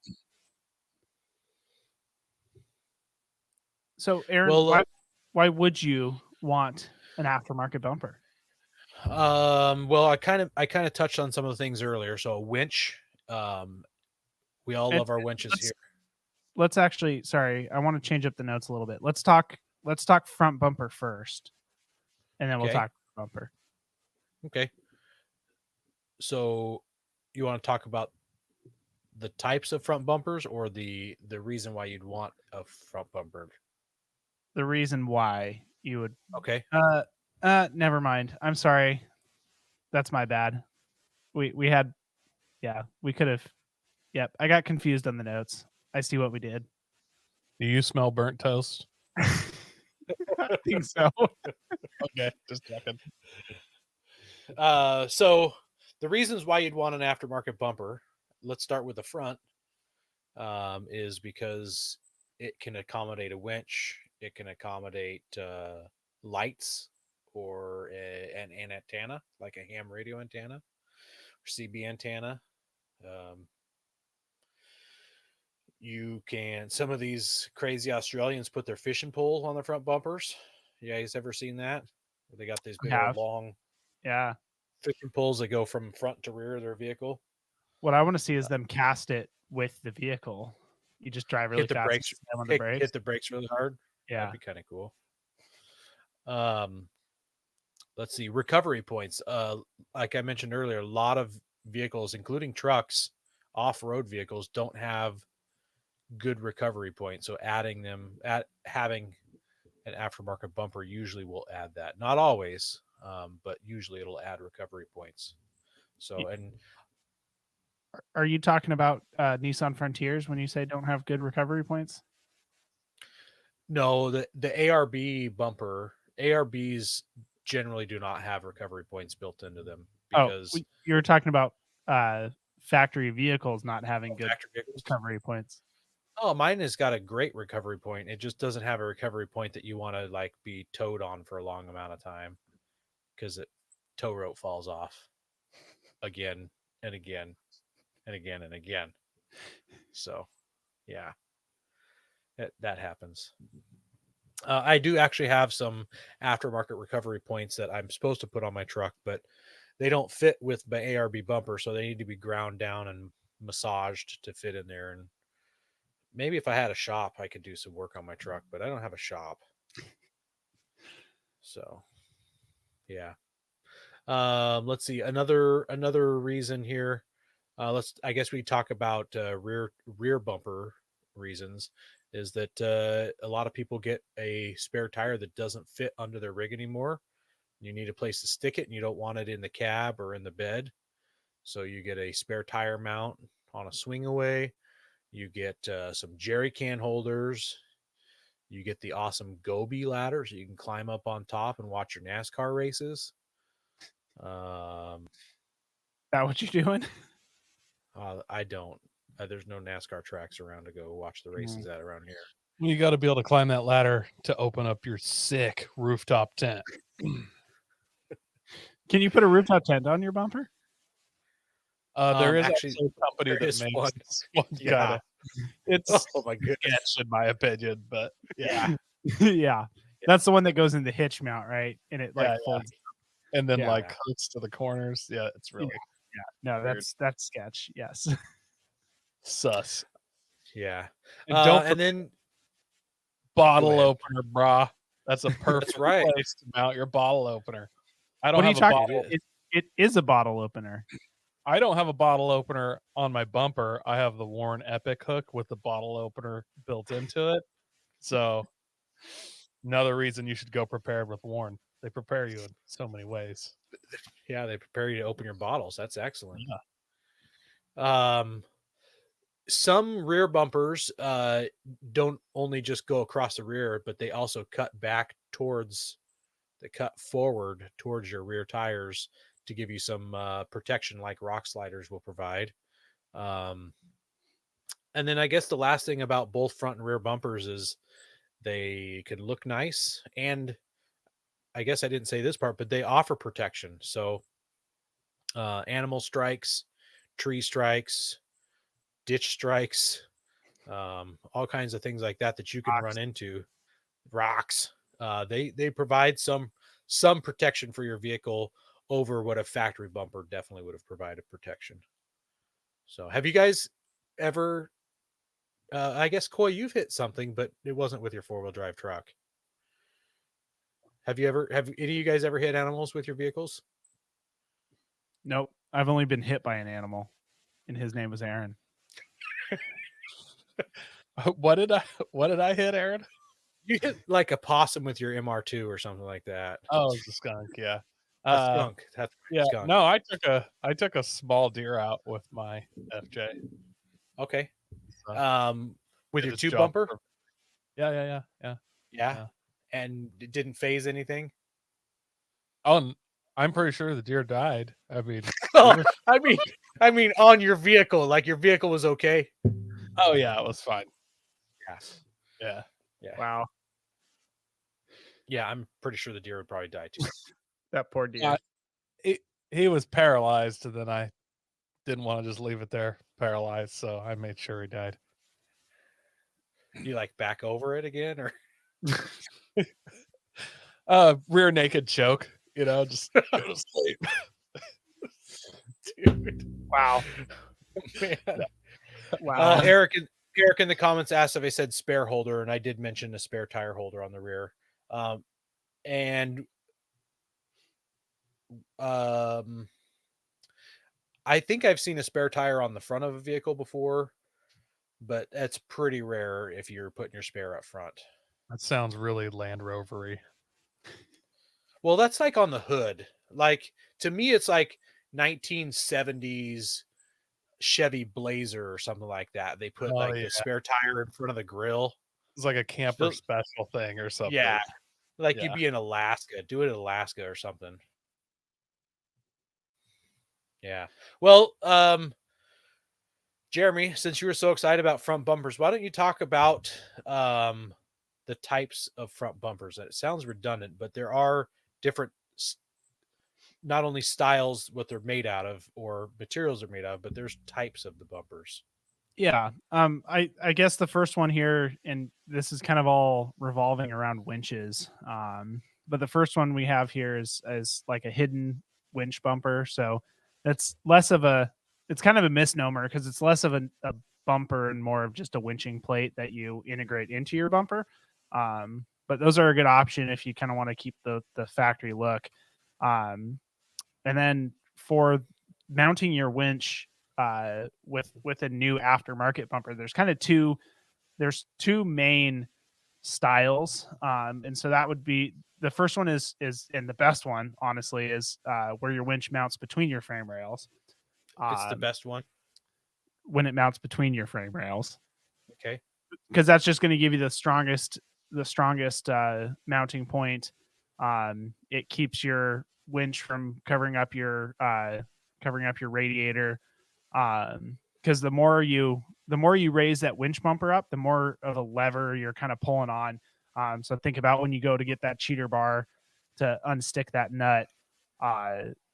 So, Aaron, Well, why would you want an aftermarket bumper? well, I kind of touched on some of the things earlier. So a winch, we all love our winches here. Let's actually, sorry, I want to change up the notes a little bit. Let's talk front bumper first, and then we'll Okay. talk bumper. Okay. So you want to talk about the types of front bumpers or the reason why you'd want a front bumper? The reason why you would. Okay. Never mind. I'm sorry. That's my bad. We had, yeah, we could have. Yep, I got confused on the notes. I see what we did. Do you smell burnt toast? I think so. Okay, just checking. So the reasons why you'd want an aftermarket bumper, let's start with the front, is because it can accommodate a winch. It can accommodate lights or an antenna, like a ham radio antenna or CB antenna. You can, some of these crazy Australians put their fishing pole on the front bumpers. You guys ever seen that? They got these big old long Yeah. fishing poles that go from front to rear of their vehicle. What I want to see is them cast it with the vehicle. You just drive really Hit the fast brakes, and slam on the brakes. hit the brakes really hard. Yeah. That'd be kind of cool. Let's see, recovery points. Like I mentioned earlier, a lot of vehicles, including trucks, off-road vehicles, don't have good recovery points. So adding them, having an aftermarket bumper usually will add that. Not always, but usually it'll add recovery points. So, and are you talking about Nissan Frontiers when you say don't have good recovery points? no, the ARB bumper, ARBs generally do not have recovery points built into them because you were talking about factory vehicles not having good factory vehicles. recovery points. Oh, mine has got a great recovery point. It just doesn't have a recovery point that you want to like be towed on for a long amount of time because it tow rope falls off again and again and again and again. So, yeah, that happens. I do actually have some aftermarket recovery points that I'm supposed to put on my truck, but they don't fit with my ARB bumper, so they need to be ground down and massaged to fit in there. And maybe if I had a shop, I could do some work on my truck, but I don't have a shop. So, yeah. Let's see, another reason here. I guess we talk about rear bumper reasons. Is that a lot of people get a spare tire that doesn't fit under their rig anymore. You need a place to stick it, and you don't want it in the cab or in the bed. So you get a spare tire mount on a swing away. You get some jerry can holders. You get the awesome Gobi ladder, so you can climb up on top and watch your NASCAR races. That what you're doing? I don't. There's no NASCAR tracks around to go watch the races at around here. Well, you got to be able to climb that ladder to open up your sick rooftop tent. Can you put a rooftop tent on your bumper? There is actually a company that makes one. this one Yeah. kinda, it's Oh my goodness. sketch in my opinion, but yeah. Yeah. That's the one that goes in the hitch mount, right? And it like Yeah, folds. And then Yeah. like hooks to the corners. Yeah, it's really No, weird. that's sketch. Yes. sus. Yeah. And don't and then bottle Go ahead. opener, brah. That's a perfect right. place to mount your bottle opener. I don't What are you have a talking? bottle. It is a bottle opener. I don't have a bottle opener on my bumper. I have the Warren Epic hook with the bottle opener built into it. So another reason you should go prepared with Warren. They prepare you in so many ways. Yeah, they prepare you to open your bottles. That's excellent. Yeah. Some rear bumpers don't only just go across the rear, but they also cut forward towards your rear tires to give you some protection like rock sliders will provide. And then I guess the last thing about both front and rear bumpers is they can look nice. And I guess I didn't say this part, but they offer protection. So animal strikes, tree strikes, ditch strikes, all kinds of things like that you can run into. Rocks. They provide some protection for your vehicle over what a factory bumper definitely would have provided protection. So have you guys ever I guess Coy, you've hit something, but it wasn't with your 4-wheel drive truck. Have any of you guys ever hit animals with your vehicles? Nope. I've only been hit by an animal, and his name was Aaron. What did I hit, Aaron? You hit like a possum with your MR2 or something like that. Oh, it's a skunk, yeah. A skunk. That's Yeah. skunk. No, I took a small deer out with my FJ. Okay. So, with did your its tube job bumper? Yeah. Yeah. And it didn't phase anything? Oh, I'm pretty sure the deer died. I mean, I mean on your vehicle, like your vehicle was okay. oh yeah, it was fine. Yes. Yeah. Wow. Yeah, I'm pretty sure the deer would probably die too. That poor deer. He was paralyzed, and then I didn't want to just leave it there paralyzed, so I made sure he died. You like back over it again, or Rear naked choke, just go to sleep. dude? Wow. Man. Wow. Eric in the comments asked if I said spare holder, and I did mention a spare tire holder on the rear. And I think I've seen a spare tire on the front of a vehicle before, but that's pretty rare if you're putting your spare up front. That sounds really Land Rover-y. Well, that's like on the hood. Like, to me, it's like 1970s Chevy Blazer or something like that. They put like the spare tire in front of the grill. It's like a camper special thing or something. Yeah. Like Yeah. you'd be in Alaska. Do it in Alaska or something. Yeah. Well, Jeremy, since you were so excited about front bumpers, why don't you talk about the types of front bumpers? It sounds redundant, but there are different, not only styles, what they're made out of or materials they're made of, but there's types of the bumpers. Yeah. I guess the first one here, and this is kind of all revolving around winches. But the first one we have here is like a hidden winch bumper. So it's it's kind of a misnomer because it's less of a bumper and more of just a winching plate that you integrate into your bumper. But those are a good option if you kind of want to keep the factory look. And then for mounting your winch with a new aftermarket bumper, there's kind of two main styles. And so that would be the first one is and the best one, honestly, is where your winch mounts between your frame rails. It's the best one. When it mounts between your frame rails. Okay. Because that's just going to give you the strongest mounting point. It keeps your winch from covering up your radiator. Because the more you raise that winch bumper up, the more of a lever you're kind of pulling on. So think about when you go to get that cheater bar to unstick that nut,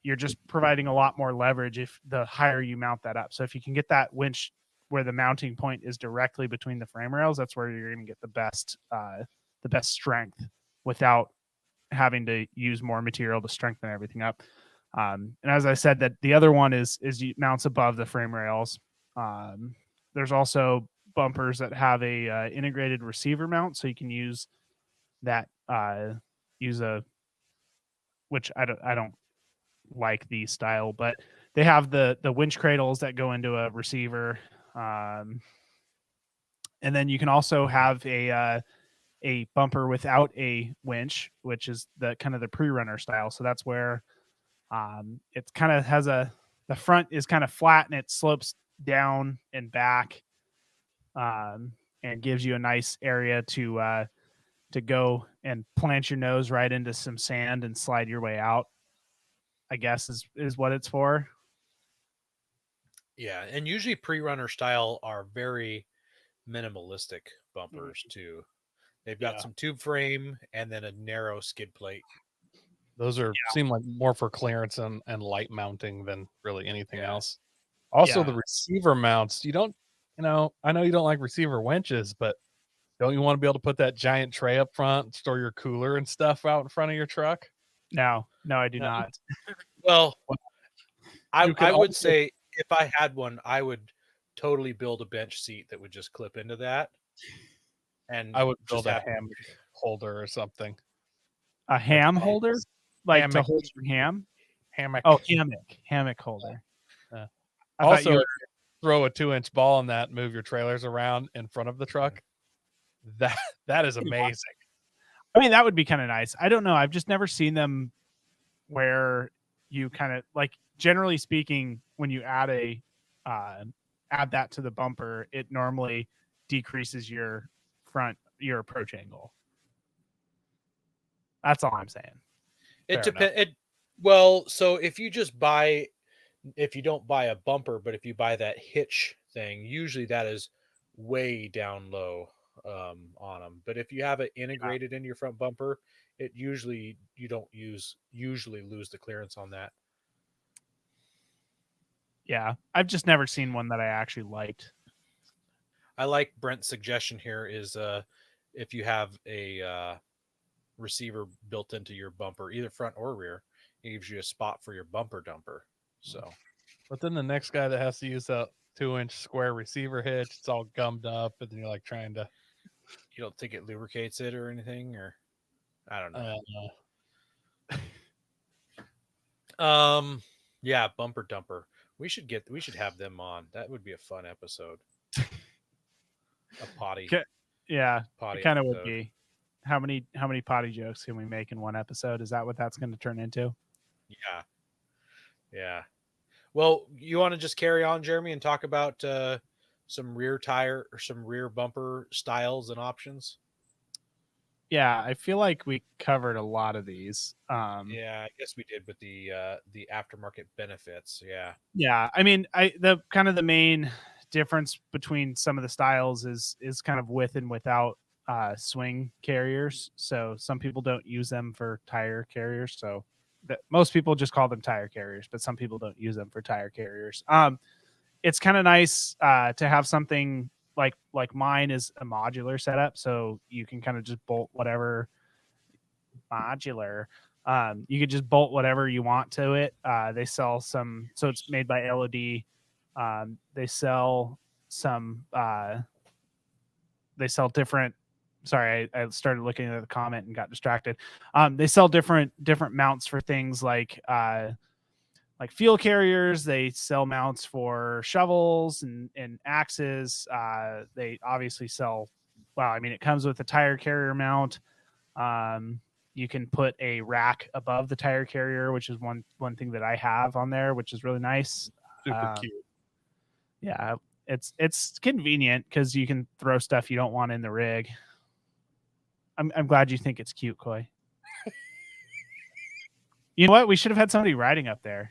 you're just providing a lot more leverage if the higher you mount that up. So if you can get that winch where the mounting point is directly between the frame rails, that's where you're going to get the best strength without having to use more material to strengthen everything up. And as I said, that the other one is mounts above the frame rails. There's also bumpers that have a integrated receiver mount, so you can use that. Which I don't like the style, but they have the winch cradles that go into a receiver. And then you can also have a bumper without a winch, which is the kind of the pre-runner style. So that's where it kind of has the front is kind of flat and it slopes down and back, and gives you a nice area to go and plant your nose right into some sand and slide your way out, I guess is what it's for. Yeah, and usually pre-runner style are very minimalistic bumpers too. They've got some tube frame and then a narrow skid plate. Those seem like more for clearance and light mounting than really anything else. Also, the receiver mounts, I know you don't like receiver winches, but don't you want to be able to put that giant tray up front and store your cooler and stuff out in front of your truck? No, I do not. Well, I would say if I had one, I would totally build a bench seat that would just clip into that. And I would build just a hammock holder or something. A ham holder? Like hammock. To hold your ham? Hammock. Oh, hammock holder. Also, throw a 2-inch ball in that and move your trailers around in front of the truck. That is amazing. I mean, that would be kind of nice. I don't know. I've just never seen them where you kind of like, generally speaking, when you add that to the bumper, it normally decreases your approach angle. That's all I'm saying. It depends. Well, so if you don't buy a bumper, but if you buy that hitch thing, usually that is way down low. on them. But if you have it integrated into your front bumper, it usually you don't usually lose the clearance on that. Yeah, I've just never seen one that I actually liked. I like Brent's suggestion here is if you have a receiver built into your bumper, either front or rear, it gives you a spot for your bumper dumper. So, But then the next guy that has to use that 2-inch square receiver hitch, it's all gummed up, and then you're like trying to. you don't think it lubricates it or anything, or I don't know. Yeah, bumper dumper. We should have them on. That would be a fun episode. A potty. Yeah, potty it kind of would episode. be. How many potty jokes can we make in one episode? Is that what that's going to turn into? Yeah. Yeah. Well, you want to just carry on, Jeremy, and talk about some rear tire or some rear bumper styles and options? Yeah, I feel like we covered a lot of these. Yeah, I guess we did with the aftermarket benefits. Yeah. Yeah, I mean, the main difference between some of the styles is kind of with and without swing carriers. So some people don't use them for tire carriers. So that most people just call them tire carriers, but some people don't use them for tire carriers. It's kind of nice to have something like mine is a modular setup, so you can kind of just bolt whatever modular. You could just bolt whatever you want to it. They sell some, so it's made by LOD. They sell some. They sell different. Sorry, I started looking at the comment and got distracted. They sell different mounts for things like fuel carriers. They sell mounts for shovels and axes. They obviously sell. Well, I mean, it comes with a tire carrier mount. You can put a rack above the tire carrier, which is one thing that I have on there, which is really nice. Super cute. Yeah, it's convenient because you can throw stuff you don't want in the rig. I'm glad you think it's cute, Coy. You know what? We should have had somebody riding up there.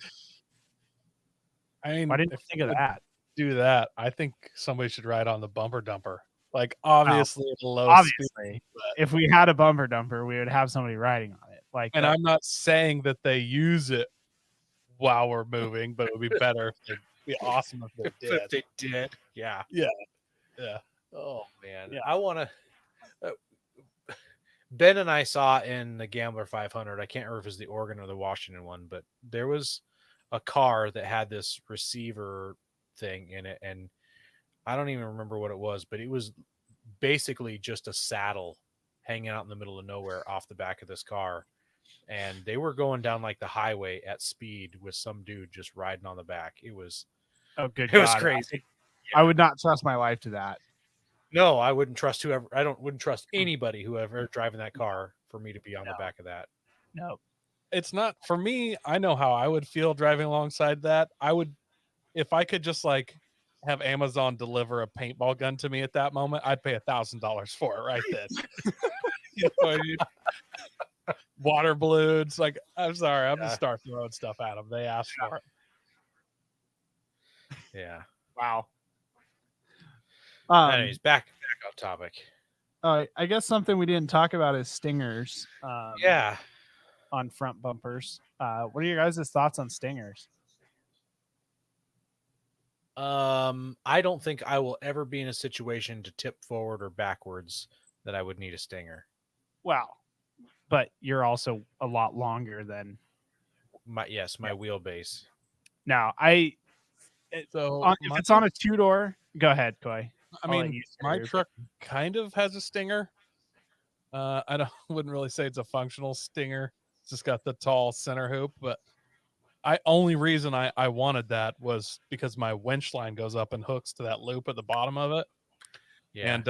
I mean, Why didn't you think of that? Do that. I think somebody should ride on the bumper dumper. Like obviously at low Obviously, speed, if we had a bumper dumper, we would have somebody riding on it. and I'm not saying that they use it while we're moving, but it would be better. It'd be awesome if they did. If they did. Yeah. Yeah. Oh man. Yeah. I want to Ben and I saw in the Gambler 500, I can't remember if it was the Oregon or the Washington one, but there was a car that had this receiver thing in it. And I don't even remember what it was, but it was basically just a saddle hanging out in the middle of nowhere off the back of this car. And they were going down like the highway at speed with some dude just riding on the back. It was, good. It was crazy. I would not trust my life to that. No, I wouldn't trust wouldn't trust anybody whoever driving that car for me to be on the back of that. No. It's not for me. I know how I would feel driving alongside that. I would, if I could just like have Amazon deliver a paintball gun to me at that moment, I'd pay $1,000 for it right then. You know what I mean? Water balloons. Like, I'm sorry, I'm just start throwing stuff at them. They asked for it. Yeah. Wow. Anyways, back on topic. I guess something we didn't talk about is stingers. Yeah. On front bumpers. What are your guys' thoughts on stingers? I don't think I will ever be in a situation to tip forward or backwards that I would need a stinger. Well, but you're also a lot longer than my wheelbase. Now, if it's on a two-door, go ahead, Coy. I mean, my truck kind of has a stinger. I wouldn't really say it's a functional stinger. It's just got the tall center hoop, but only reason I wanted that was because my winch line goes up and hooks to that loop at the bottom of it. Yeah. And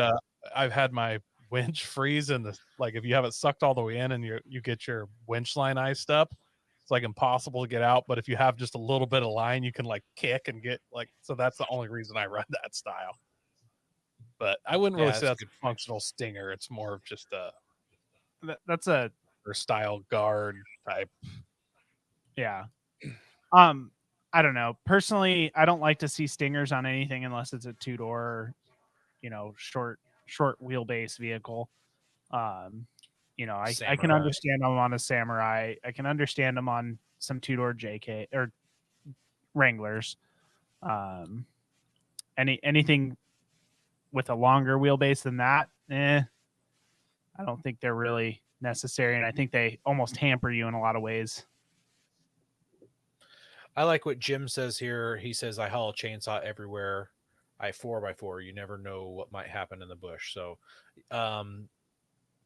I've had my winch freeze in the, like, if you have it sucked all the way in and you get your winch line iced up, it's like impossible to get out. But if you have just a little bit of line, you can like kick and get like, so that's the only reason I run that style. But I wouldn't really say that's a functional stinger. It's more of just that's a style guard type. Yeah. I don't know. Personally, I don't like to see stingers on anything unless it's a two-door, short short wheelbase vehicle. You know, I can Samurai. understand them on a Samurai. I can understand them on some two-door JK or Wranglers. Anything with a longer wheelbase than that, I don't think they're really necessary, and I think they almost hamper you in a lot of ways. I like what Jim says here. He says, I haul a chainsaw everywhere. I 4x4. You never know what might happen in the bush. So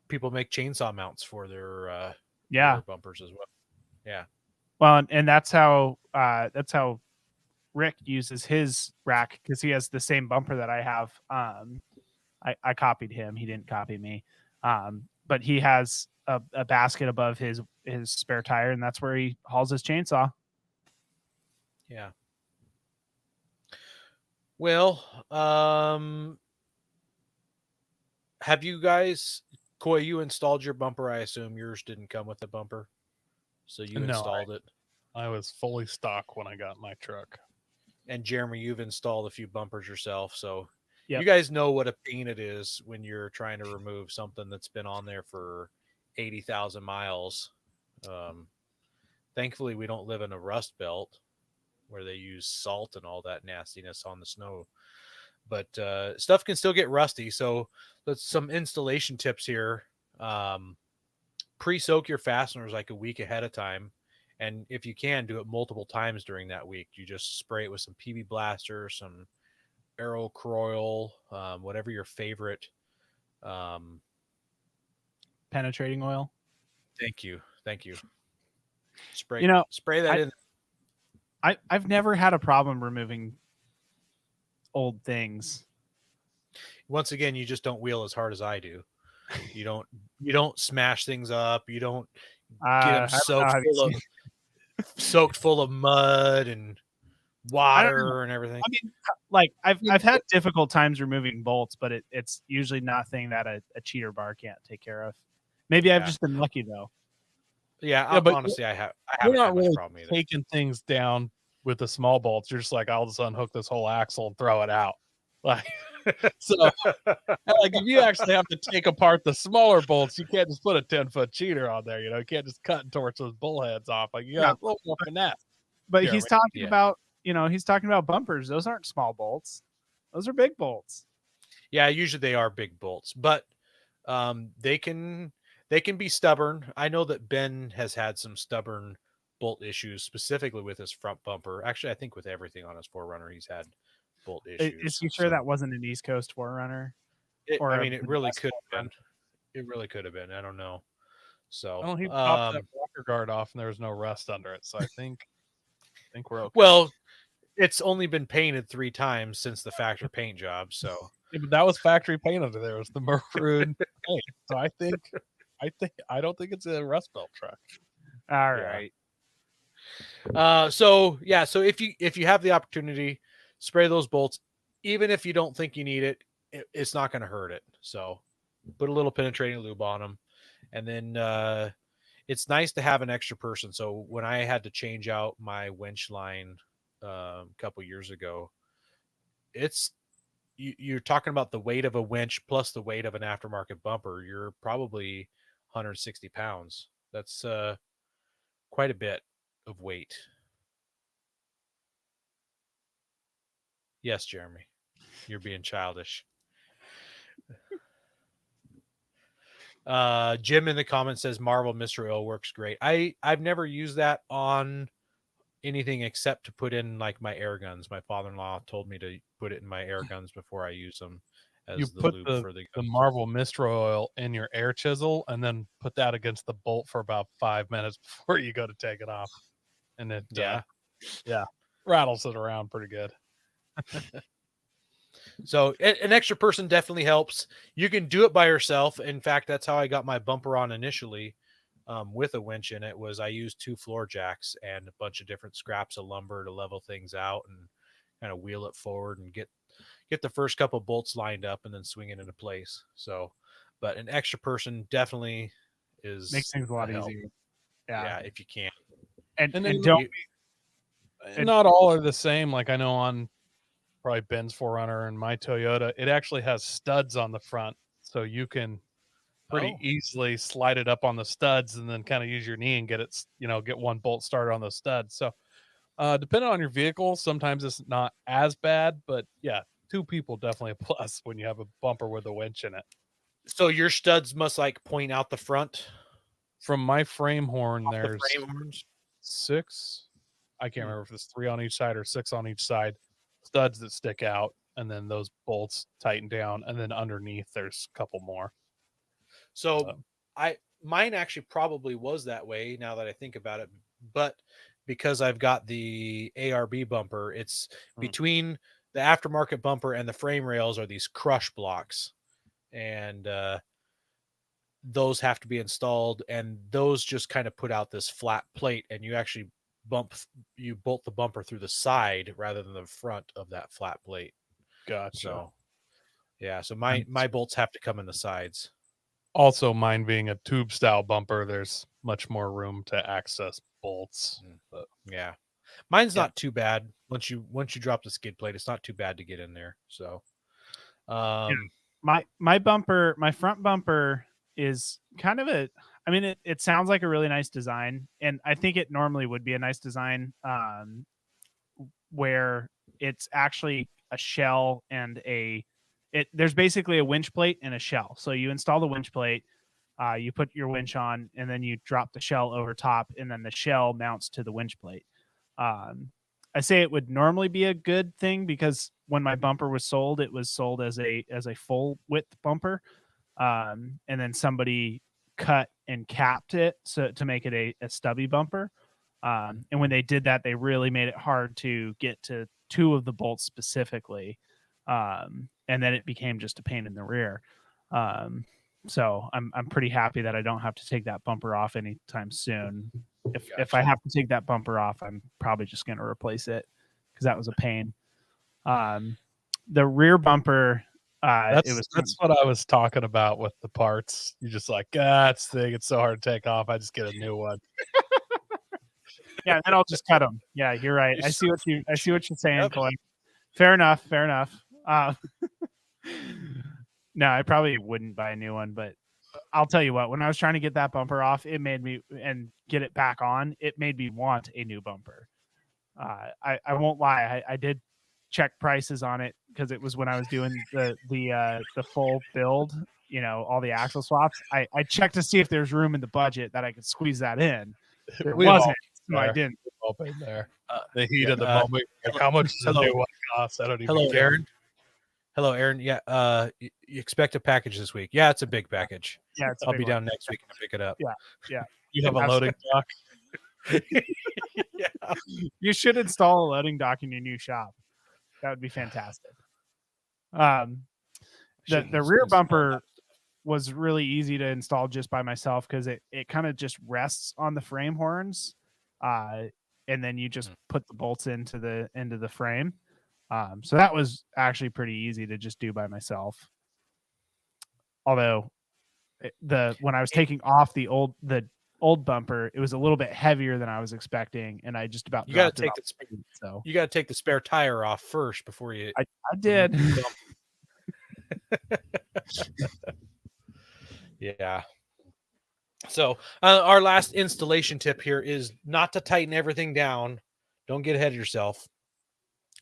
people make chainsaw mounts for their bumpers as well. Yeah. Well, and that's how Rick uses his rack, because he has the same bumper that I have. I copied him. He didn't copy me. But he has a basket above his spare tire, and that's where he hauls his chainsaw. Yeah. Well, have you guys, Coy, you installed your bumper? I assume yours didn't come with the bumper. So you installed it. I was fully stock when I got my truck. And Jeremy, you've installed a few bumpers yourself. So Yep. you guys know what a pain it is when you're trying to remove something that's been on there for 80,000 miles. Thankfully, we don't live in a rust belt where they use salt and all that nastiness on the snow. But stuff can still get rusty. So let's some installation tips here. Pre-soak your fasteners like a week ahead of time. And if you can, do it multiple times during that week. You just spray it with some PB Blaster, some Aerocroil, whatever your favorite. Penetrating oil. Thank you. Spray that in. I've never had a problem removing old things. Once again, you just don't wheel as hard as I do. You don't smash things up. You don't get them soaked full of mud and water and everything. I mean, like I've had difficult times removing bolts, but it's usually nothing that a cheater bar can't take care of. Maybe I've just been lucky though. Yeah, but honestly, I haven't had much problem either. Taking things down with the small bolts. You're just like, I'll just unhook this whole axle and throw it out. Like, so like if you actually have to take apart the smaller bolts, you can't just put a 10-foot cheater on there. You can't just cut and torch those bullheads off. Like you got a little more finesse. But he's talking about, he's talking about bumpers. Those aren't small bolts. Those are big bolts. Yeah, usually they are big bolts, but they can be stubborn. I know that Ben has had some stubborn bolt issues, specifically with his front bumper. Actually, I think with everything on his 4Runner, he's had bolt issues. Is you sure that wasn't an East Coast 4Runner? It really could have been. It really could have been. I don't know. So he popped that blocker guard off, and there was no rust under it. So I think we're okay. Well, it's only been painted 3 times since the factory paint job. So but that was factory paint under there. It was the maroon paint. So I don't think it's a rust belt truck. All right. So if you have the opportunity, spray those bolts, even if you don't think you need it, it's not going to hurt it. So put a little penetrating lube on them. And then it's nice to have an extra person. So when I had to change out my winch line a couple years ago, you're talking about the weight of a winch plus the weight of an aftermarket bumper. You're probably 160 pounds. That's quite a bit of weight. Yes, Jeremy, you're being childish. Jim in the comments says Marvel Mystery Oil works great. I've never used that on anything except to put in like my air guns. My father-in-law told me to put it in my air guns before I use them. You put the Marvel Mystery Oil in your air chisel and then put that against the bolt for about 5 minutes before you go to take it off. And it rattles it around pretty good. So an extra person definitely helps. You can do it by yourself. In fact, that's how I got my bumper on initially with a winch in it. Was I used 2 floor jacks and a bunch of different scraps of lumber to level things out and kind of wheel it forward and get the first couple bolts lined up and then swing it into place. So, but an extra person definitely makes things a lot easier. Yeah, if you can. And don't. Not all are the same. Like I know on probably Ben's 4Runner and my Toyota, it actually has studs on the front, so you can pretty easily slide it up on the studs and then kind of use your knee and get it, get one bolt started on those studs. So depending on your vehicle, sometimes it's not as bad, but yeah, 2 people definitely a plus when you have a bumper with a winch in it. So your studs must like point out the front From my frame horn, off the there's frame horns. 6. I can't remember if it's 3 on each side or 6 on each side studs that stick out, and then those bolts tighten down, and then underneath there's a couple more. So mine actually probably was that way now that I think about it, but because I've got the ARB bumper, it's between the aftermarket bumper and the frame rails are these crush blocks, and those have to be installed, and those just kind of put out this flat plate, and you actually bolt the bumper through the side rather than the front of that flat plate. Gotcha. So yeah, so my bolts have to come in the sides. Also, mine being a tube style bumper, there's much more room to access bolts. But yeah, mine's not too bad. Once you drop the skid plate, it's not too bad to get in there. So my bumper, my front bumper is kind of it sounds like a really nice design, and I think it normally would be a nice design, where it's actually a shell and there's basically a winch plate and a shell. So you install the winch plate, you put your winch on, and then you drop the shell over top, and then the shell mounts to the winch plate. I say it would normally be a good thing because when my bumper was sold, it was sold as a full width bumper, and then somebody cut and capped it to make it a stubby bumper. And when they did that, they really made it hard to get to 2 of the bolts specifically. And then it became just a pain in the rear. So I'm pretty happy that I don't have to take that bumper off anytime soon. If I have to take that bumper off, I'm probably just going to replace it because that was a pain. The rear bumper, that's what I was talking about with the parts. You just like, it's so hard to take off. I just get a new one. Yeah, and then I'll just cut them. Yeah, you're right. I see what you're saying, Coy. Fair enough. No, I probably wouldn't buy a new one, but I'll tell you what, when I was trying to get that bumper off, it made me and get it back on, it made me want a new bumper. I won't lie, I did check prices on it because it was when I was doing the full build, all the axle swaps. I checked to see if there's room in the budget that I could squeeze that in. There wasn't, so I didn't. Open there. The heat of the moment. Like, how much does a new one cost? I don't even care. Aaron. Hello, Aaron. Yeah, you expect a package this week. Yeah, it's a big package. Yeah, I'll be down next week to pick it up. Yeah. You have a loading dock? Yeah. You should install a loading dock in your new shop. That would be fantastic. The rear bumper was really easy to install just by myself because it kind of just rests on the frame horns, and then you just put the bolts into the frame. So that was actually pretty easy to just do by myself. Although when I was taking off the old bumper, it was a little bit heavier than I was expecting, and I just about you got to take the spare tire off first before you. I did. Yeah. So our last installation tip here is not to tighten everything down. Don't get ahead of yourself.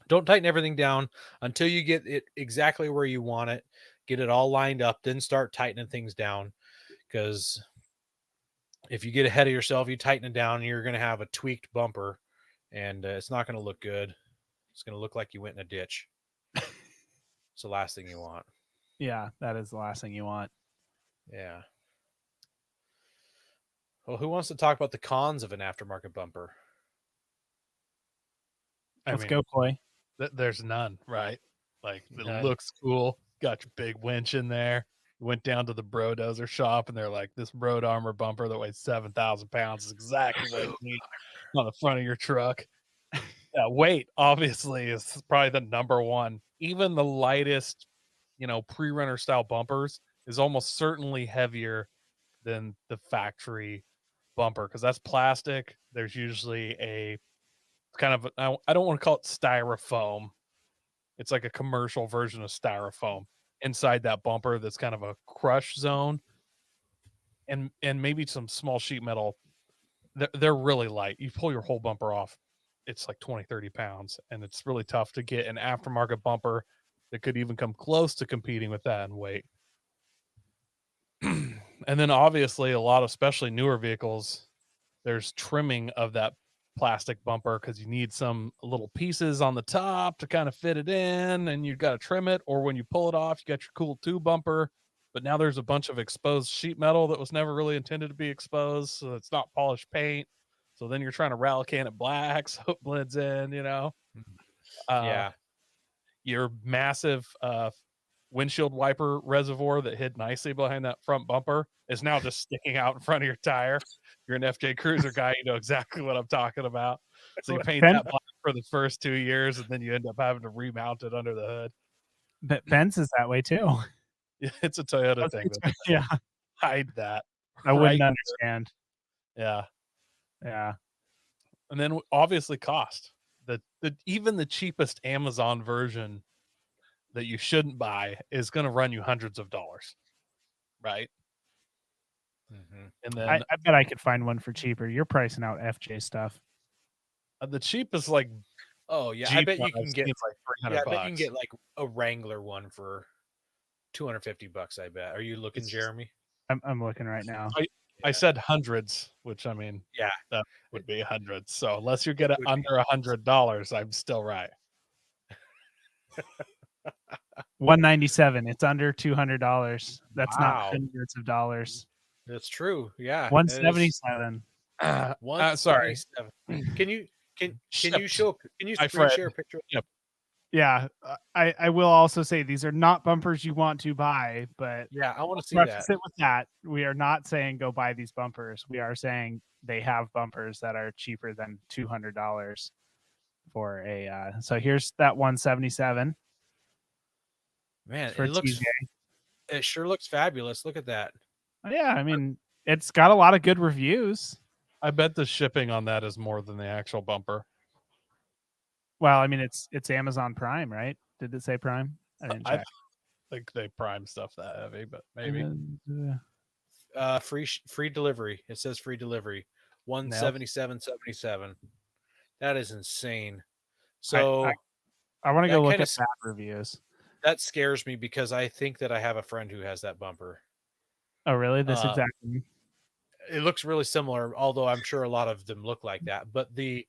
Don't tighten everything down until you get it exactly where you want it. Get it all lined up, then start tightening things down. Because if you get ahead of yourself, you tighten it down, you're going to have a tweaked bumper, and it's not going to look good. It's going to look like you went in a ditch. It's the last thing you want. Yeah, that is the last thing you want. Yeah. Well, who wants to talk about the cons of an aftermarket bumper? Let's go, Coy. There's none, right? Like, it looks cool. Got your big winch in there. Went down to the Brodozer shop, and they're like, this Broad Armor bumper that weighs 7,000 pounds is exactly what you need on the front of your truck. Yeah, weight, obviously, is probably the number one. Even the lightest, pre-runner style bumpers is almost certainly heavier than the factory bumper because that's plastic. There's usually a kind of, I don't want to call it styrofoam. It's like a commercial version of styrofoam inside that bumper that's kind of a crush zone, and maybe some small sheet metal. They're really light. You pull your whole bumper off, it's like 20, 30 pounds, and it's really tough to get an aftermarket bumper that could even come close to competing with that in weight. And then obviously a lot of, especially newer vehicles, there's trimming of that plastic bumper because you need some little pieces on the top to kind of fit it in, and you've got to trim it. Or when you pull it off, you got your cool two bumper, but now there's a bunch of exposed sheet metal that was never really intended to be exposed, so it's not polished paint. So then you're trying to Rally-Can it black so it blends in, Yeah. Your massive windshield wiper reservoir that hid nicely behind that front bumper is now just sticking out in front of your tire. If you're an FJ Cruiser guy, you know exactly what I'm talking about. So you paint that black for the first 2 years, and then you end up having to remount it under the hood. But Benz is that way too. It's a Toyota thing. Yeah, Hide that. I wouldn't right understand. there. Yeah. Yeah. And then obviously cost. The even the cheapest Amazon version that you shouldn't buy is going to run you hundreds of dollars, right? And then I bet I could find one for cheaper. You're pricing out FJ stuff. the cheapest, like, Oh yeah, I Jeep bet one you can I've get seen is like $300. yeah, I bet you can get like a Wrangler one for $250. I bet. Are you looking, It's- Jeremy? I'm looking right now. I said hundreds, which I mean, Yeah, that would be hundreds. So unless you get it would be. under $100, I'm still right. 197. It's under $200. That's not Wow. hundreds of dollars. That's true. Yeah, 177. Sorry. 177. Can you Shipped. screen share a picture? Yep. Yeah, I will also say these are not bumpers you want to buy, but Yeah, I want to see preface that. it with that. We are not saying go buy these bumpers. We are saying they have bumpers that are cheaper than $200 for a. So here's that 177. Man, for it looks TJ. it sure looks fabulous. Look at that. Yeah, I mean, it's got a lot of good reviews. I bet the shipping on that is more than the actual bumper. Well, I mean, it's Amazon Prime, right? Did it say Prime? I didn't check. I think they prime stuff that heavy, but maybe. Free delivery. It says free delivery. 177.77. That is insane. So I want to go that look kinda at that reviews. that scares me because I think that I have a friend who has that bumper. Oh, really? This exactly. It looks really similar, although I'm sure a lot of them look like that. But the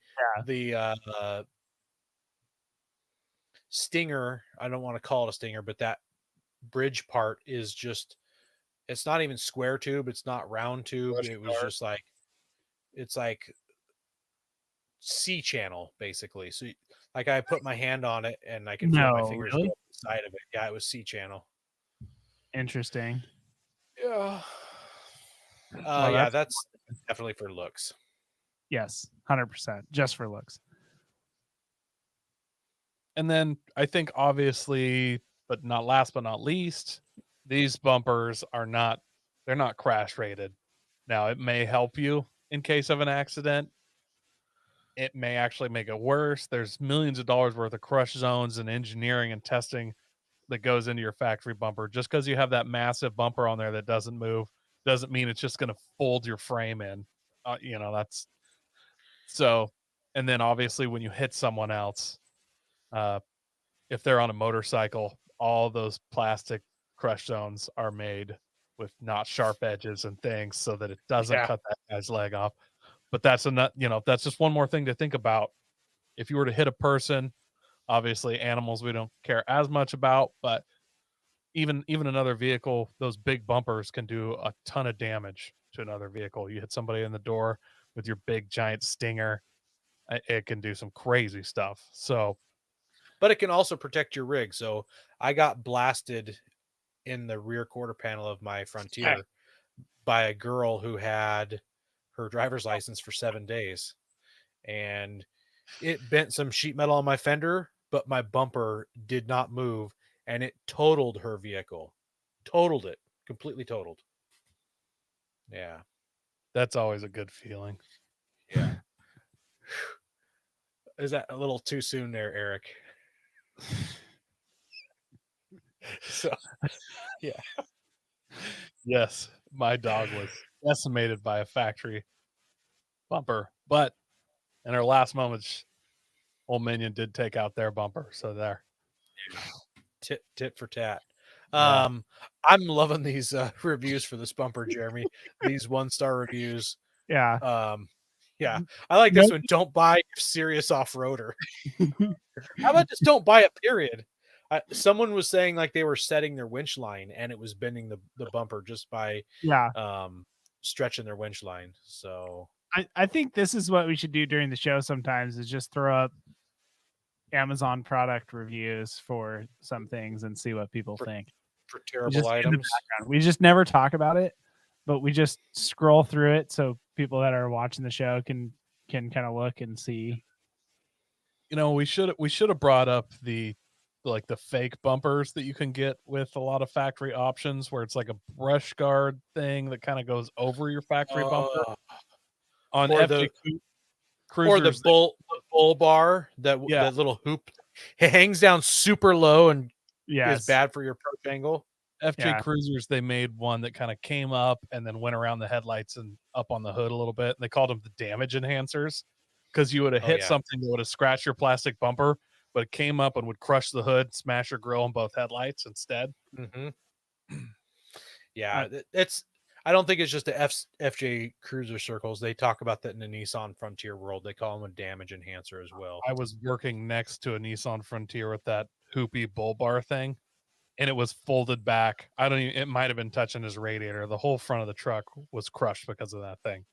stinger, I don't want to call it a stinger, but that bridge part is just, it's not even square tube, it's not round tube. Brush It was guard. just like, it's like C channel basically. So like I put my hand on it and I can feel my fingers go up the side of it. Yeah, it was C channel. Interesting. Yeah. Well, yeah, that's definitely for looks. Yes, 100%, just for looks. And then I think obviously, but not last but not least, these bumpers are not, they're not crash rated. Now it may help you in case of an accident. It may actually make it worse. There's millions of dollars worth of crush zones and engineering and testing that goes into your factory bumper. Just because you have that massive bumper on there that doesn't move doesn't mean it's just going to fold your frame in. That's so. And then obviously when you hit someone else, if they're on a motorcycle, all those plastic crush zones are made with not sharp edges and things so that it doesn't cut that guy's leg off. But that's that's just one more thing to think about. If you were to hit a person, obviously animals we don't care as much about, but even another vehicle, those big bumpers can do a ton of damage to another vehicle. You hit somebody in the door with your big giant stinger, it can do some crazy stuff. So, but it can also protect your rig. So I got blasted in the rear quarter panel of my Frontier by a girl who had her driver's license for 7 days, and it bent some sheet metal on my fender, but my bumper did not move, and it totaled her vehicle. Totaled it. Completely totaled. Yeah. That's always a good feeling. Yeah. Is that a little too soon there, Eric? So Yes, my dog was decimated by a factory bumper, but in our last moments, Old Minion did take out their bumper. So there. tit for tat. Yeah. I'm loving these reviews for this bumper, Jeremy. These 1-star reviews. Yeah. Yeah, I like this one. Don't buy, you're serious off-roader. How about just don't buy it, period? Someone was saying like they were setting their winch line and it was bending the bumper just by Yeah. stretching their winch line. So I think this is what we should do during the show sometimes is just throw up Amazon product reviews for some things and see what people think. for We terrible just in the items. background. We just never talk about it, but we just scroll through it so people that are watching the show can kind of look and see. You know, we should have brought up the fake bumpers that you can get with a lot of factory options where it's like a brush guard thing that kind of goes over your factory bumper on or FJ the Cruisers. bull bar, that little hoop. It hangs down super low and is bad for your approach angle. FJ Cruisers, they made one that kind of came up and then went around the headlights and up on the hood a little bit. And they called them the damage enhancers because you would have hit something that would have scratched your plastic bumper, but it came up and would crush the hood, smash your grill on both headlights instead. Mm-hmm. Yeah, it's. I don't think it's just the FJ Cruiser circles. They talk about that in the Nissan Frontier world. They call them a damage enhancer as well. I was working next to a Nissan Frontier with that hoopy bull bar thing, and it was folded back. It might have been touching his radiator. The whole front of the truck was crushed because of that thing.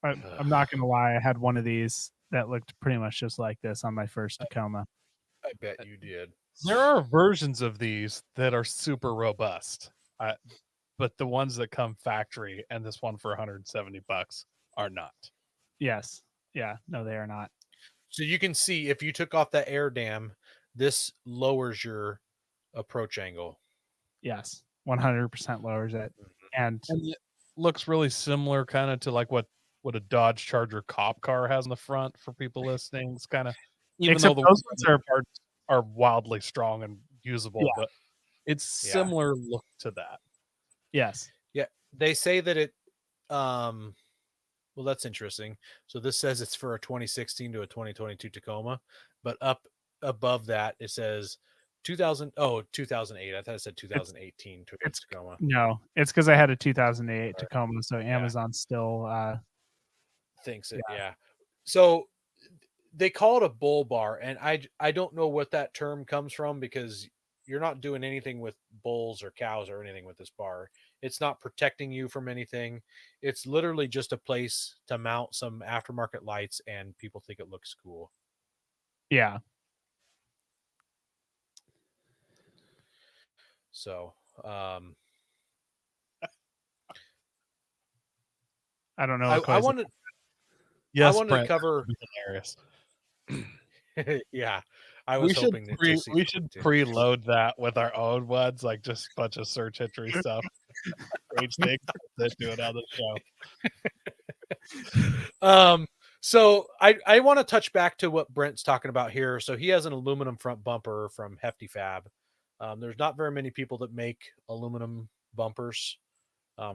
I'm not going to lie. I had one of these that looked pretty much just like this on my first Tacoma. I bet you did. There are versions of these that are super robust, but the ones that come factory and this one for $170 are not. Yes. Yeah. No, they are not. So you can see if you took off that air dam, this lowers your approach angle. Yes. 100% lowers it. And it looks really similar kind of to like what a Dodge Charger cop car has in the front for people listening. It's kind of, even though those ones are wildly strong and usable, but it's similar look to that. Yes. Yeah. They say that it, well, that's interesting. So this says it's for a 2016 to a 2022 Tacoma, but up above that, it says 2008. I thought it said 2018 Tacoma. No, it's because I had a 2008 Tacoma, so Amazon still thinks it. Yeah. So they call it a bull bar, and I don't know what that term comes from because you're not doing anything with bulls or cows or anything with this bar. It's not protecting you from anything. It's literally just a place to mount some aftermarket lights, and people think it looks cool. Yeah. So, I don't know. I wanted. Yes, I wanted to cover. Hilarious. Yeah, I was hoping that we should preload that with our own ones, like just a bunch of search history stuff. Strange things that do it on the show. So I want to touch back to what Brent's talking about here. So he has an aluminum front bumper from Hefty Fab. There's not very many people that make aluminum bumpers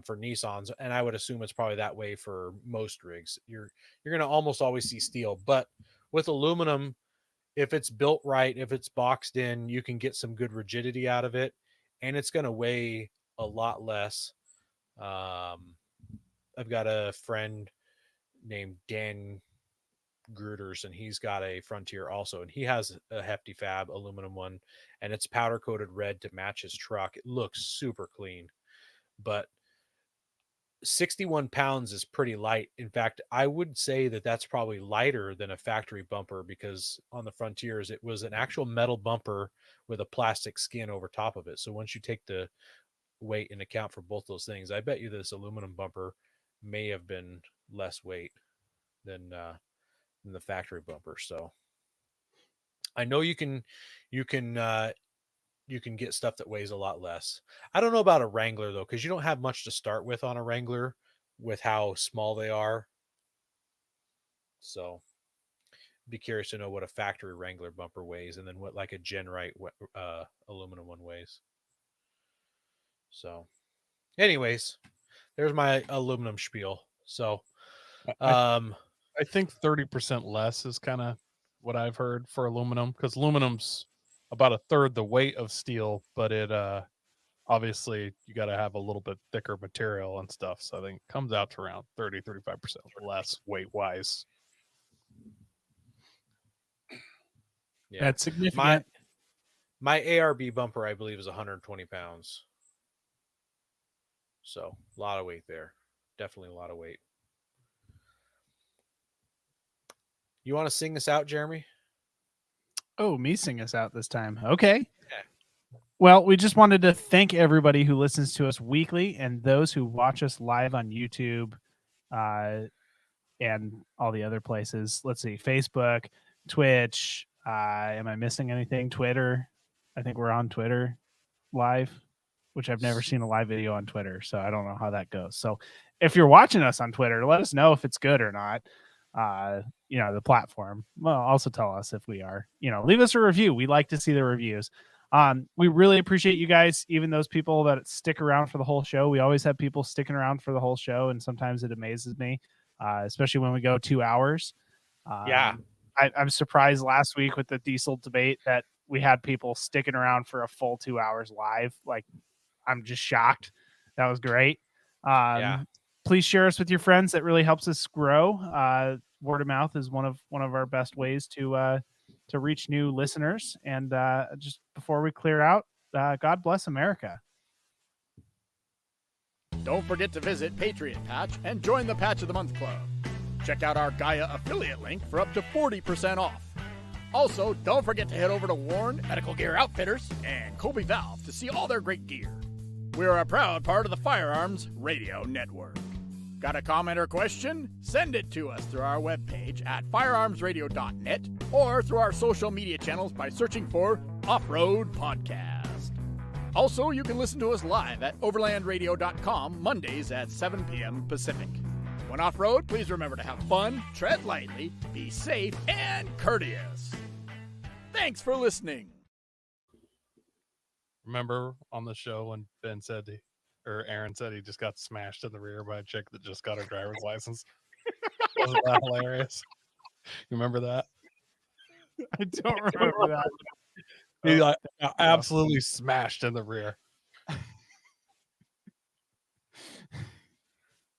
for Nissans, and I would assume it's probably that way for most rigs. You're going to almost always see steel, but with aluminum, if it's built right, if it's boxed in, you can get some good rigidity out of it, and it's going to weigh a lot less. I've got a friend named Dan Gruters, and he's got a Frontier also, and he has a Hefty Fab aluminum one, and it's powder coated red to match his truck. It looks super clean, but 61 pounds is pretty light. In fact, I would say that that's probably lighter than a factory bumper because on the Frontiers, it was an actual metal bumper with a plastic skin over top of it. So once you take the weight and account for both those things, I bet you this aluminum bumper may have been less weight than the factory bumper. So I know you can get stuff that weighs a lot less. I don't know about a Wrangler though, because you don't have much to start with on a Wrangler with how small they are. So be curious to know what a factory Wrangler bumper weighs, and then what like a Genrite aluminum one weighs. So, anyways, there's my aluminum spiel. So, I think 30% less is kind of what I've heard for aluminum, because aluminum's about a third the weight of steel, but it obviously you got to have a little bit thicker material and stuff. So I think it comes out to around 35% less weight wise. yeah, That's significant. my ARB bumper, I believe, is 120 pounds. So a lot of weight there. Definitely a lot of weight. You want to sing this out, Jeremy? Oh, me sing us out this time. Okay. Yeah. Well, we just wanted to thank everybody who listens to us weekly and those who watch us live on YouTube and all the other places. Let's see, Facebook, Twitch. Am I missing anything? Twitter. I think we're on Twitter live, which I've never seen a live video on Twitter, so I don't know how that goes. So if you're watching us on Twitter, let us know if it's good or not. The platform. Well, also tell us if we are. Leave us a review. We like to see the reviews. We really appreciate you guys, even those people that stick around for the whole show. We always have people sticking around for the whole show, and sometimes it amazes me, especially when we go 2 hours. Yeah. I'm surprised last week with the diesel debate that we had people sticking around for a full 2 hours live. Like, I'm just shocked. That was great. Yeah. Please share us with your friends. That really helps us grow. Word of mouth is one of our best ways to reach new listeners. And just before we clear out, God bless America. Don't forget to visit Patriot Patch and join the Patch of the Month Club. Check out our Gaia affiliate link for up to 40% off. Also, don't forget to head over to Warren Medical Gear Outfitters and Colby Valve to see all their great gear. We are a proud part of the Firearms Radio Network. Got a comment or question? Send it to us through our webpage at firearmsradio.net or through our social media channels by searching for Off-Road Podcast. Also, you can listen to us live at overlandradio.com Mondays at 7 p.m. Pacific. When off-road, please remember to have fun, tread lightly, be safe, and courteous. Thanks for listening. Remember on the show when Aaron said he just got smashed in the rear by a chick that just got her driver's license? Wasn't that hilarious? You remember that? I don't remember that. He got absolutely smashed in the rear.